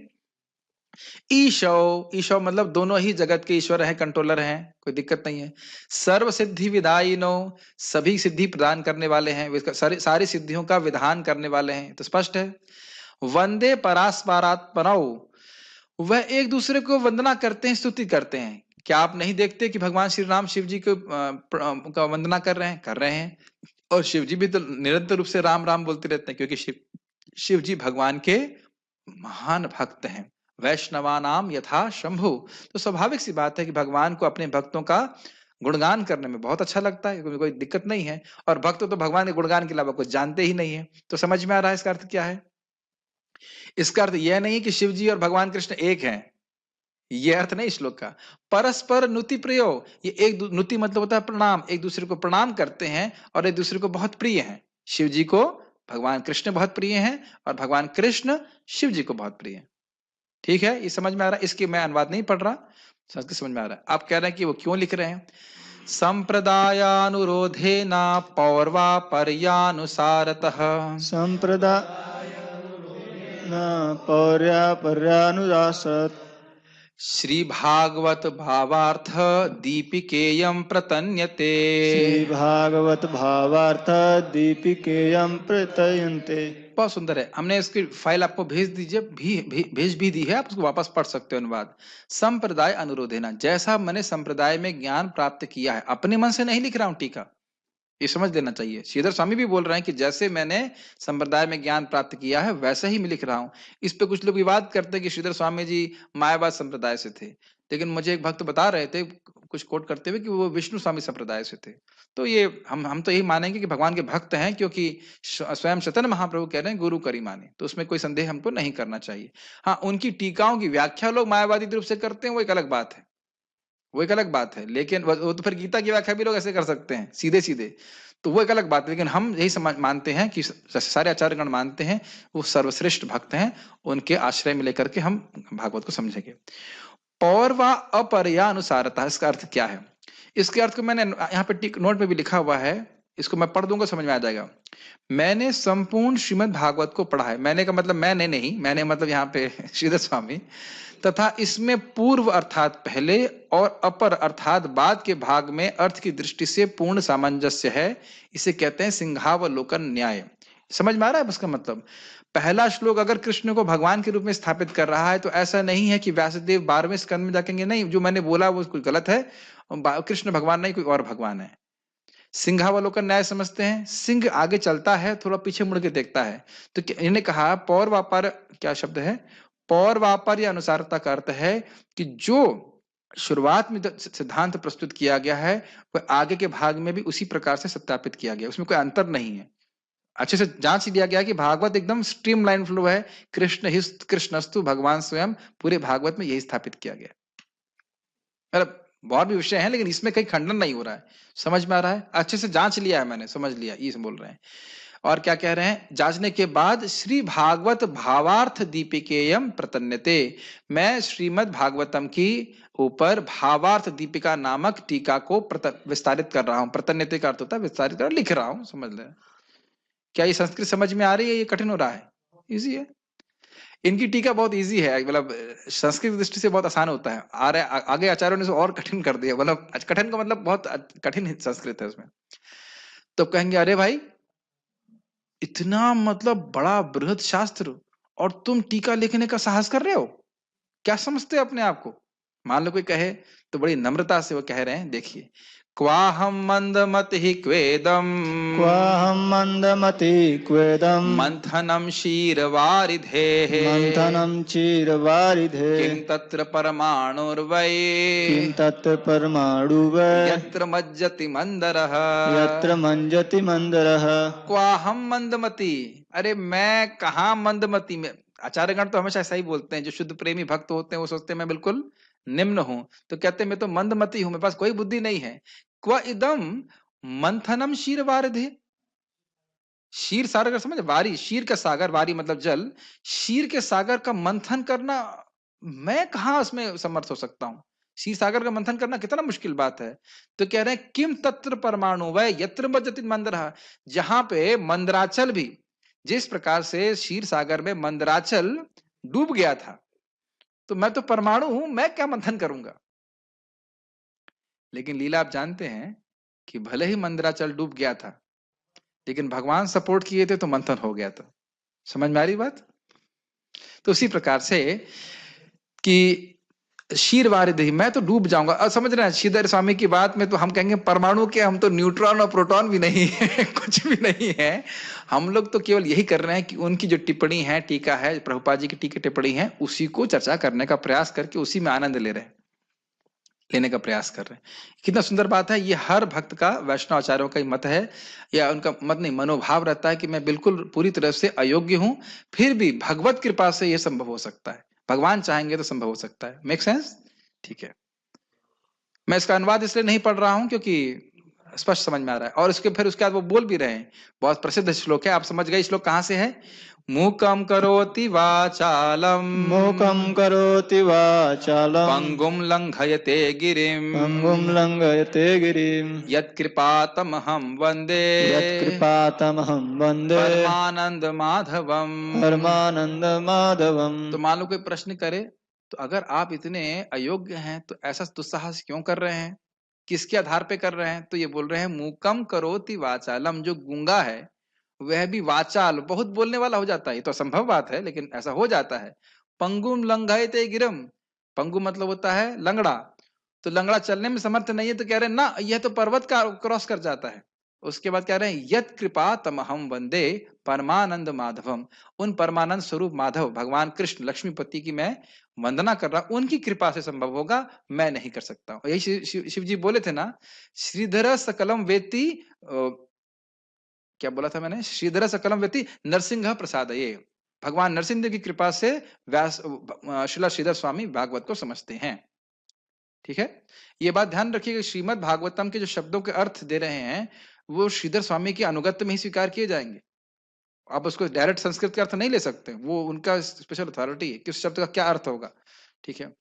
ईशव मतलब दोनों ही जगत के ईश्वर हैं, कंट्रोलर हैं, कोई दिक्कत नहीं है। सर्व सिद्धि विदायिनो, सभी सिद्धि प्रदान करने वाले हैं, सारी सिद्धियों का विधान करने वाले हैं, तो स्पष्ट है। वंदे परास्परात्मनौ, वह एक दूसरे को वंदना करते हैं, स्तुति करते हैं। क्या आप नहीं देखते कि भगवान श्री राम शिव जी को का वंदना कर रहे हैं? कर रहे हैं। और शिव जी भी तो निरंतर रूप से राम राम बोलते रहते हैं, क्योंकि शिव जी भगवान के महान भक्त हैं। वैष्णवा नाम यथा शंभु, तो स्वाभाविक सी बात है कि भगवान को अपने भक्तों का गुणगान करने में बहुत अच्छा लगता है, कोई दिक्कत नहीं है। और भक्त तो भगवान के गुणगान के अलावा कुछ जानते ही नहीं है। तो समझ में आ रहा है इसका अर्थ क्या है? इसका अर्थ यह नहीं कि शिव जी और भगवान कृष्ण एक हैं, ये अर्थ नहीं श्लोक का। परस्पर नुति प्रयोग, ये एक नुति मतलब होता है प्रणाम, एक दूसरे को प्रणाम करते हैं और एक दूसरे को बहुत प्रिय हैं। शिव जी को भगवान कृष्ण बहुत प्रिय हैं और भगवान कृष्ण शिव जी को बहुत प्रिय हैं। ठीक है, ये समझ में आ रहा है? इसकी मैं अनुवाद नहीं पढ़ रहा, संस्कृत समझ में आ रहा है। आप कह रहे हैं कि वो क्यों लिख रहे हैं? संप्रदायानुरोधेन पौर्वापर्यानुसारतः, पौर्यापर्यानुदासत्, श्री भागवत भावार्थ दीपिकेयं प्रतन्यते। श्री भागवत भावार्थ दीपिकेयं प्रतयन्ते। बहुत सुंदर है। हमने इसकी फाइल आपको भेज दीजिए, भेज भी दी है, आप उसको वापस पढ़ सकते हो अनुवाद। संप्रदाय अनुरोधेना, जैसा मैंने संप्रदाय में ज्ञान प्राप्त किया है, अपने मन से नहीं लिख रहा हूं टीका, ये समझ लेना चाहिए। श्रीधर स्वामी भी बोल रहे हैं कि जैसे मैंने संप्रदाय में ज्ञान प्राप्त किया है वैसे ही मैं लिख रहा हूं। इस पे कुछ लोग विवाद करते हैं कि श्रीधर स्वामी जी मायावाद संप्रदाय से थे, लेकिन मुझे एक भक्त बता रहे थे कुछ कोट करते हुए कि वो विष्णु स्वामी संप्रदाय से थे। तो ये हम तो यही मानेंगे कि भगवान के भक्त हैं, क्योंकि स्वयं चैतन्य महाप्रभु कह रहे हैं गुरु करी माने, तो उसमें कोई संदेह हमको नहीं करना चाहिए। हाँ, उनकी टीकाओं की व्याख्या लोग मायावादी रूप से करते हैं, वो एक अलग बात है, वो एक अलग बात है। लेकिन वो तो फिर गीता की व्याख्या भी लोग ऐसे कर सकते हैं सीधे सीधे। तो वो एक अलग बात है, लेकिन हम यही मानते हैं कि सारे आचार्यगण मानते हैं वो सर्वश्रेष्ठ भक्त हैं, उनके आश्रय में लेकर के हम भागवत को समझेंगे। पौर्वा अपरया अनुसारता, इसका अर्थ क्या है? इसके अर्थ को मैंने यहाँ पे नोट में भी लिखा हुआ है, इसको मैं पढ़ दूंगा, समझ में आ जाएगा। मैंने संपूर्ण श्रीमद् भागवत को पढ़ा है, मैंने का मतलब मैंने नहीं, मैंने मतलब यहाँ पे श्रीधर स्वामी, तथा इसमें पूर्व अर्थात पहले और अपर अर्थात बाद के भाग में अर्थ की दृष्टि से पूर्ण सामंजस्य है, इसे कहते हैं सिंहावलोकन न्याय। समझ में आ रहा है उसका मतलब? पहला श्लोक अगर कृष्ण को भगवान के रूप में स्थापित कर रहा है तो ऐसा नहीं है कि व्यासदेव 12वें स्कंद में जाकेंगे, नहीं, जो मैंने बोला वो कुछ गलत है, कृष्ण भगवान नहीं, कोई और भगवान है। सिंहावलोकन न्याय समझते हैं, सिंह आगे चलता है, थोड़ा पीछे मुड़ के देखता है। तो इन्हें कहा पौर व्यापार, क्या शब्द है, पौर व्यापार या अनुसारता का अर्थ है कि जो शुरुआत में सिद्धांत प्रस्तुत किया गया है वह आगे के भाग में भी उसी प्रकार से सत्यापित किया गया, उसमें कोई अंतर नहीं है। अच्छे से जांच लिया गया कि भागवत एकदम स्ट्रीमलाइन फ्लो है, कृष्ण ही कृष्णस्तु भगवान स्वयं, पूरे भागवत में यही स्थापित किया गया। बहुत भी विषय है लेकिन इसमें कहीं खंडन नहीं हो रहा है, समझ में आ रहा है? अच्छे से जांच लिया है मैंने, समझ लिया, ये बोल रहे हैं। और क्या कह रहे हैं, जांचने के बाद श्री भागवत भावार्थ दीपिकेयम प्रतन्यते, मैं श्रीमद् भागवतम की ऊपर भावार्थ दीपिका नामक टीका को विस्तारित कर रहा हूं। प्रतन्यते का अर्थ होता है विस्तारित कर, लिख रहा हूं, समझ ले। क्या ये संस्कृत समझ में आ रही है, ये कठिन हो रहा है? इजी है, इनकी टीका बहुत इजी है, मतलब संस्कृत दृष्टि से बहुत आसान होता है। आगे आचार्यों ने और कठिन कर दिया, मतलब कठिन का मतलब बहुत कठिन संस्कृत है उसमें। तो कहेंगे अरे भाई इतना मतलब बड़ा बृहद शास्त्र और तुम टीका लिखने का साहस कर रहे हो, क्या समझते हो अपने आप को? मान लो कोई कहे तो बड़ी नम्रता से वो कह रहे हैं, देखिए, क्वाहम मंदमति क्वेदम, क्वाहम मंदमति क्वेदम, मंथनम क्षीरवारिधे, मंथनम क्षीरवारिधे, किं तत्र परमाणुर्वै, किं तत्र परमाणुर्वै, यत्र मज्जति मंदरः, यत्र मज्जति मंदरः, क्वाहम मंदमति, अरे मैं कहाँ मंदमति में। आचार्यगण तो हमेशा ऐसा ही बोलते हैं, जो शुद्ध प्रेमी भक्त होते हैं वो सोचते हैं मैं बिल्कुल निम्न हूं, तो कहते हैं मैं तो मंदमति हूं, मेरे पास कोई बुद्धि नहीं है। क्व इदम मंथनम क्षीरवारिधे, क्षीर सागर समझ, वारी, क्षीर का सागर, वारी मतलब जल, क्षीर के सागर का मंथन करना मैं कहां उसमें समर्थ हो सकता हूं? क्षीर सागर का मंथन करना कितना मुश्किल बात है। तो कह रहे हैं किम तत्र परमाणु वह यत्र मज्जति मंदरः, जहां पे मंदराचल भी, जिस प्रकार से क्षीर सागर में मंदराचल डूब गया था, तो मैं तो परमाणु हूं, मैं क्या मंथन करूंगा? लेकिन लीला आप जानते हैं कि भले ही मंदराचल डूब गया था लेकिन भगवान सपोर्ट किए थे तो मंथन हो गया था। समझ में आ रही बात? तो उसी प्रकार से कि क्षीरवारिधि, मैं तो डूब जाऊंगा। अब समझ रहे हैं श्रीधर स्वामी की बात में तो हम कहेंगे परमाणु के, हम तो न्यूट्रॉन और प्रोटॉन भी नहीं है कुछ भी नहीं है। हम लोग तो केवल यही कर रहे हैं कि उनकी जो टिप्पणी है, टीका है, प्रभुपाद जी की टीका टिप्पणी है, उसी को चर्चा करने का प्रयास करके उसी में आनंद ले रहे हैं, लेने का प्रयास कर रहे हैं। कितना सुंदर बात है, ये हर भक्त का, वैष्णव आचार्यों का ही मत है, या उनका मत नहीं, मनोभाव रहता है कि मैं बिल्कुल पूरी तरह से अयोग्य हूं, फिर भी भगवत कृपा से यह संभव हो सकता है, भगवान चाहेंगे तो संभव हो सकता है। Make sense? ठीक है, मैं इसका अनुवाद इसलिए नहीं पढ़ रहा हूं क्योंकि स्पष्ट समझ में आ रहा है। और उसके बाद वो बोल भी रहे हैं, बहुत प्रसिद्ध श्लोक है, आप समझ गए श्लोक कहां से है। मूकम करोति वाचालम, मूकं करोति वाचालं, पंगुम लंघयते गिरिम, पंगुं लंघयते गिरिं, यत्कृपातमहं वन्दे, यत्कृपातमहं वन्दे, परमानंद माधवम, परमानंद माधवम। तो मान लो कोई प्रश्न करे तो अगर आप इतने अयोग्य हैं तो ऐसा दुस्साहस क्यों कर रहे हैं, किसके आधार पे कर रहे हैं? तो ये बोल रहे हैं मूकम करोति वाचालम, जो गूंगा है वह भी वाचाल, बहुत बोलने वाला हो जाता है, ये तो असंभव बात है लेकिन ऐसा हो जाता है। पंगुम लंघयते गिरम, पंगु मतलब होता है लंगड़ा, तो लंगड़ा चलने में समर्थ नहीं है, तो कह रहे हैं ना यह तो पर्वत का क्रॉस कर जाता है। उसके बाद कह रहे हैं यत कृपा तमहम वंदे परमानंद माधवम, उन परमानंद स्वरूप माधव भगवान कृष्ण लक्ष्मीपति की मैं वंदना कर रहा, उनकी कृपा से संभव होगा, मैं नहीं कर सकता हूं। यही शिव जी बोले थे ना, श्रीधर सकलम वेति, क्या बोला था मैंने, श्रीधर सकलम वेति नरसिंह प्रसाद, ये भगवान नरसिंह देव की कृपा से व्यास श्रीला श्रीधर स्वामी भागवत को समझते हैं। ठीक है, ये बात ध्यान रखिएगा, श्रीमद् भागवतम के जो शब्दों के अर्थ दे रहे हैं वो श्रीधर स्वामी के अनुगत्य में ही स्वीकार किए जाएंगे। आप उसको डायरेक्ट संस्कृत का अर्थ नहीं ले सकते, वो उनका स्पेशल अथॉरिटी है कि उस शब्द का क्या अर्थ होगा। ठीक है,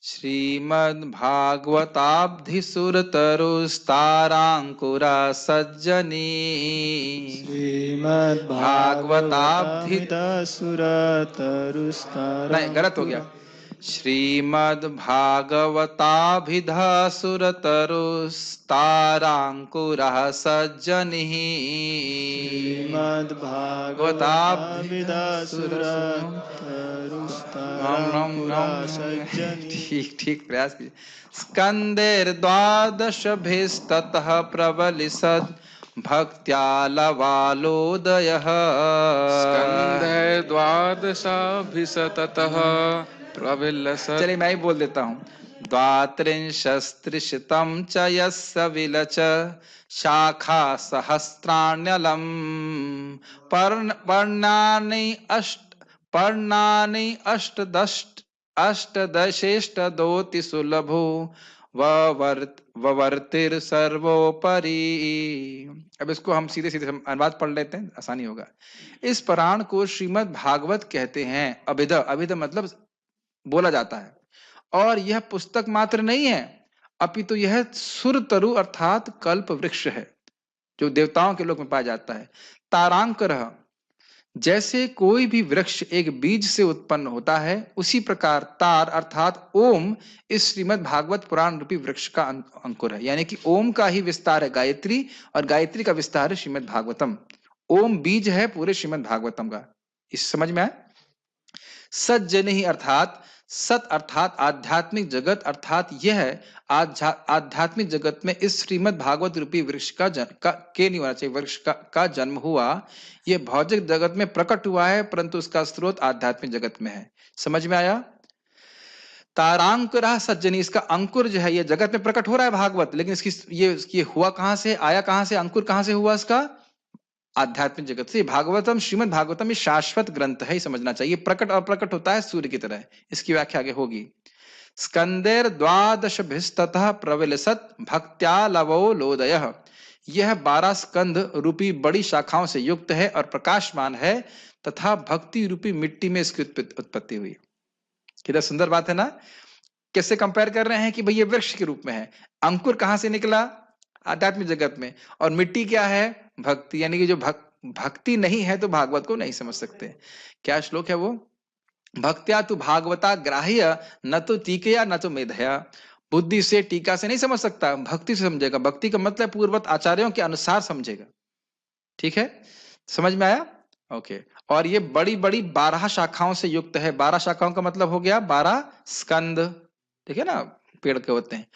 श्रीमद्भागवताब्धिसुरतरुस्ताराङ्कुरा सज्जनी भागवताब्धि नहीं, गलत हो गया। श्रीमद्भागवताभिधसुरतरुस्ताराङ्कुरः सज्जनिः ठीक ठीक प्रयास कीजिए। स्कन्देर्द्वादशभिस्ततः प्रबलिसद् भक्त्या लवालोदयः स्कन्धद्वादशाभिसततः प्रविलसत्। चलिए मैं ही बोल देता हूँ। द्वात्रिंशस्त्रिशतं च यस्य विलच शाखा सहस्राण्यलम् पर्णानि अष्टदशेष्टदोति सुलभो ववर्तिर सर्वोपरि। अब इसको हम सीधे सीधे अनुवाद पढ़ लेते हैं, आसानी होगा। इस पुराण को श्रीमद् भागवत कहते हैं। अभिध, अभिध मतलब बोला जाता है। और यह पुस्तक मात्र नहीं है, अपितु यह सुरतरु अर्थात कल्प वृक्ष है, जो देवताओं के लोक में पाया जाता है। तारांकर, जैसे कोई भी वृक्ष एक बीज से उत्पन्न होता है, उसी प्रकार तार अर्थात ओम इस श्रीमद् भागवत पुराण रूपी वृक्ष का अंकुर है। यानी कि ओम का ही विस्तार है गायत्री, और गायत्री का विस्तार है श्रीमद् भागवतम। ओम बीज है पूरे श्रीमद् भागवतम का। इस समझ में आया? सज्जनि अर्थात सत अर्थात आध्यात्मिक जगत, अर्थात यह आध्यात्मिक जगत में इस श्रीमद् भागवत रूपी वृक्ष के नहीं होना चाहिए, वृक्ष का जन्म हुआ। यह भौतिक जगत में प्रकट हुआ है, परंतु उसका स्रोत आध्यात्मिक जगत में है। समझ में आया? तारांकुरः सज्जनी, इसका अंकुर जो है, ये जगत में प्रकट हो रहा है भागवत, लेकिन इसकी ये हुआ कहां से, आया कहां से, अंकुर कहां से हुआ इसका? आध्यात्मिक जगत से। भागवतम, श्रीमद् भागवतम ये शाश्वत ग्रंथ है, समझना चाहिए। प्रकट और प्रकट होता है सूर्य की तरह। इसकी व्याख्या आगे होगी। स्कंदेर द्वादशभिस्ततः प्रविलसत् भक्त्या लवोलोदयः, यह 12 स्कंद रूपी बड़ी शाखाओं से युक्त है और प्रकाशमान है, तथा भक्ति रूपी मिट्टी में इसकी उत्पत्ति हुई। कितना सुंदर बात है ना? कैसे कंपेयर कर रहे हैं कि भाई ये वृक्ष के रूप में है, अंकुर कहां से निकला? आध्यात्मिक जगत में, और मिट्टी क्या है? भक्ति। यानी कि जो भक्ति नहीं है तो भागवत को नहीं समझ सकते। क्या श्लोक है वो? भक्त्या तु भागवता ग्राह्य न तो टीकया न तो मेधया, बुद्धि से टीका से नहीं समझ सकता, भक्ति से समझेगा। भक्ति का मतलब पूर्ववत आचार्यों के अनुसार समझेगा। ठीक है, समझ में आया? ओके। और ये बड़ी बड़ी 12 शाखाओं से युक्त है। 12 शाखाओं का मतलब हो गया 12 स्कंद। ठीक है ना, पेड़ के होते हैं।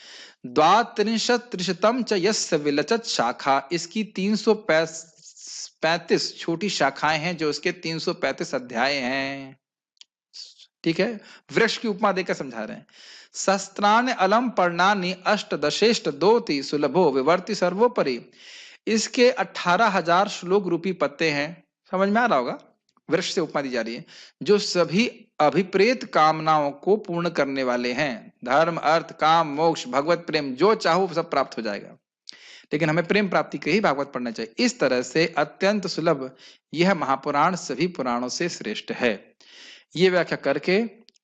द्वात्रिंशत्रिशतम च यस्य विलचत शाखा, इसकी 335 छोटी शाखाएं हैं, जो उसके 335 अध्याय हैं। ठीक है, वृक्ष की उपमा देकर समझा रहे हैं। शस्त्राण्य अलम पर्णानि अष्टदशेष्ट दोति सुलभो विवर्ति सर्वोपरि, इसके 18,000 श्लोक रूपी पत्ते हैं। समझ में आ रहा होगा? वृक्ष से उपमा दी जा रही है, जो सभी अभिप्रेत कामनाओं को पूर्ण करने वाले हैं। धर्म, अर्थ, काम, मोक्ष, भगवत प्रेम, जो चाहो सब प्राप्त हो जाएगा, लेकिन हमें प्रेम प्राप्ति के ही भागवत पढ़ना चाहिए। इस तरह से अत्यंत सुलभ यह महापुराण सभी पुराणों से श्रेष्ठ है। ये व्याख्या करके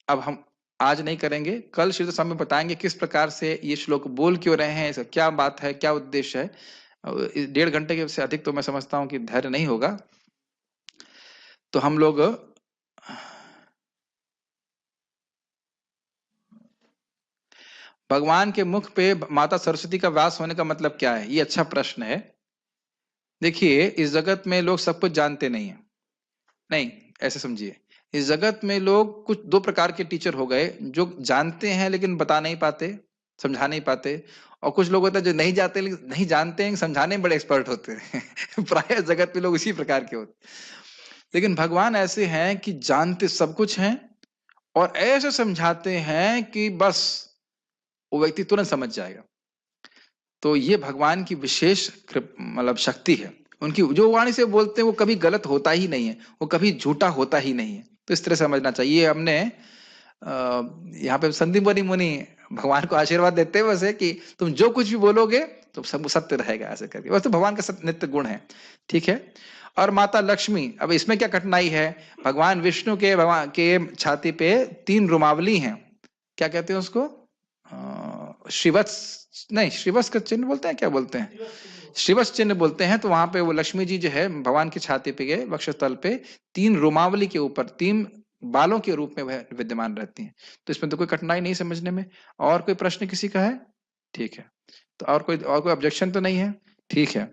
अब हम आज नहीं करेंगे, कल श्री स्वामी बताएंगे किस प्रकार से ये श्लोक बोल क्यों रहे हैं, इसका क्या बात है, क्या उद्देश्य है। 1.5 घंटे के से अधिक तो मैं समझता हूं कि धैर्य नहीं होगा, तो हम लोग भगवान के मुख पे माता सरस्वती का वास होने का मतलब क्या है? ये अच्छा प्रश्न है। देखिए, इस जगत में लोग सब कुछ जानते नहीं है, नहीं ऐसे समझिए। इस जगत में लोग कुछ 2 प्रकार के टीचर हो गए, जो जानते हैं लेकिन बता नहीं पाते, समझा नहीं पाते, और कुछ लोग होते हैं जो नहीं जाते नहीं जानते हैं, समझाने में बड़े एक्सपर्ट होते हैं। प्राय जगत में लोग इसी प्रकार के होते। लेकिन भगवान ऐसे हैं कि जानते सब कुछ हैं और ऐसे समझाते हैं कि बस वो व्यक्ति तुरंत समझ जाएगा। तो ये भगवान की विशेष मतलब शक्ति है। उनकी जो वाणी से बोलते हैं वो कभी गलत होता ही नहीं है, वो कभी झूठा होता ही नहीं है। तो इस तरह समझना चाहिए। हमने यहाँ पे संदीप मुनि भगवान को आशीर्वाद देते हैं वैसे कि तुम जो कुछ भी बोलोगे तो सब सत्य रहेगा, ऐसे करके। वैसे तो भगवान का नित्य गुण है, ठीक है। और माता लक्ष्मी, अब इसमें क्या कठिनाई है, भगवान विष्णु के भगवान के छाती पे 3 रुमावली हैं, क्या कहते हैं उसको, श्रीवत्स, नहीं श्रीवत्स का चिन्ह बोलते हैं, क्या बोलते हैं, श्रीवत्स चिन्ह बोलते हैं। तो वहां पे वो लक्ष्मी जी जो है भगवान की छाती पे के वक्षस्थल पे 3 रुमावली के ऊपर 3 बालों के रूप में वह विद्यमान रहती हैं। तो इसमें तो कोई कठिनाई नहीं समझने में। और कोई प्रश्न किसी का है? ठीक है, तो और कोई ऑब्जेक्शन तो नहीं है? ठीक है,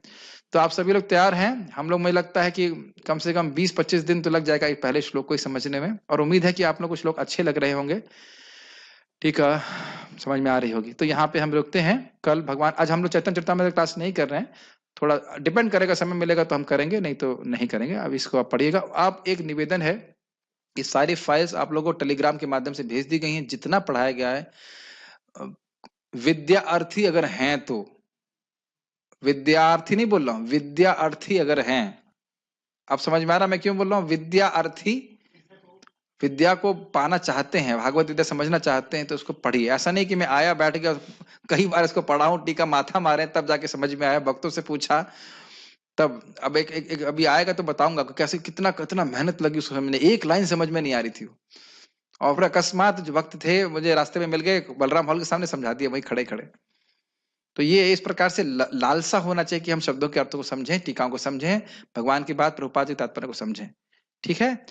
तो आप सभी लोग तैयार हैं? हम लोग, मुझे लगता है कि कम से कम 20-25 दिन तो लग जाएगा पहले श्लोक को समझने में, और उम्मीद है कि आप लोग को श्लोक अच्छे लग रहे होंगे, ठीक है, समझ में आ रही होगी। तो यहाँ पे हम रुकते हैं। कल भगवान, आज हम लोग चैतन्य चरितामृत क्लास नहीं कर रहे हैं, थोड़ा डिपेंड करेगा, समय मिलेगा तो हम करेंगे, नहीं तो नहीं करेंगे। अब इसको आप पढ़िएगा। आप, एक निवेदन है कि सारी फाइल्स आप लोगों को टेलीग्राम के माध्यम से भेज दी गई हैं, जितना पढ़ाया गया है। विद्यार्थी अगर हैं तो, विद्यार्थी नहीं बोल रहा हूं, विद्यार्थी अगर हैं, आप समझ में आ रहा मैं क्यों बोल रहा हूं विद्यार्थी, विद्या को पाना चाहते हैं, भागवत विद्या समझना चाहते हैं, तो उसको पढ़िए। ऐसा नहीं कि मैं आया, बैठ गया, कई बार इसको पढ़ाऊं, टीका माथा मारे तब जाके समझ में आया, भक्तों से पूछा तब। अब एक अभी आएगा तो बताऊंगा कैसे, कितना कितना मेहनत लगी उसको समझने, एक लाइन समझ में नहीं आ रही थी। और फिर अकस्मात जो वक्त थे मुझे रास्ते में मिल गए, बलराम हॉल के सामने समझा दिया वही खड़े खड़े। तो ये इस प्रकार से लालसा होना चाहिए कि हम शब्दों के अर्थों को समझें, टीकाओं को समझें, भगवान की बात, प्रभुपाद जी तात्पर्य को समझें, ठीक है।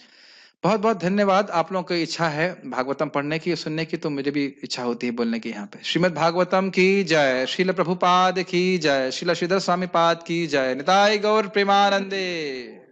बहुत बहुत धन्यवाद। आप लोगों की इच्छा है भागवतम पढ़ने की, सुनने की, तो मुझे भी इच्छा होती है बोलने की यहाँ पे। श्रीमद् भागवतम की जय, श्रील प्रभुपाद की जय, श्रील श्रीधर स्वामी पाद की जय, निताय गौर प्रेमानंदे।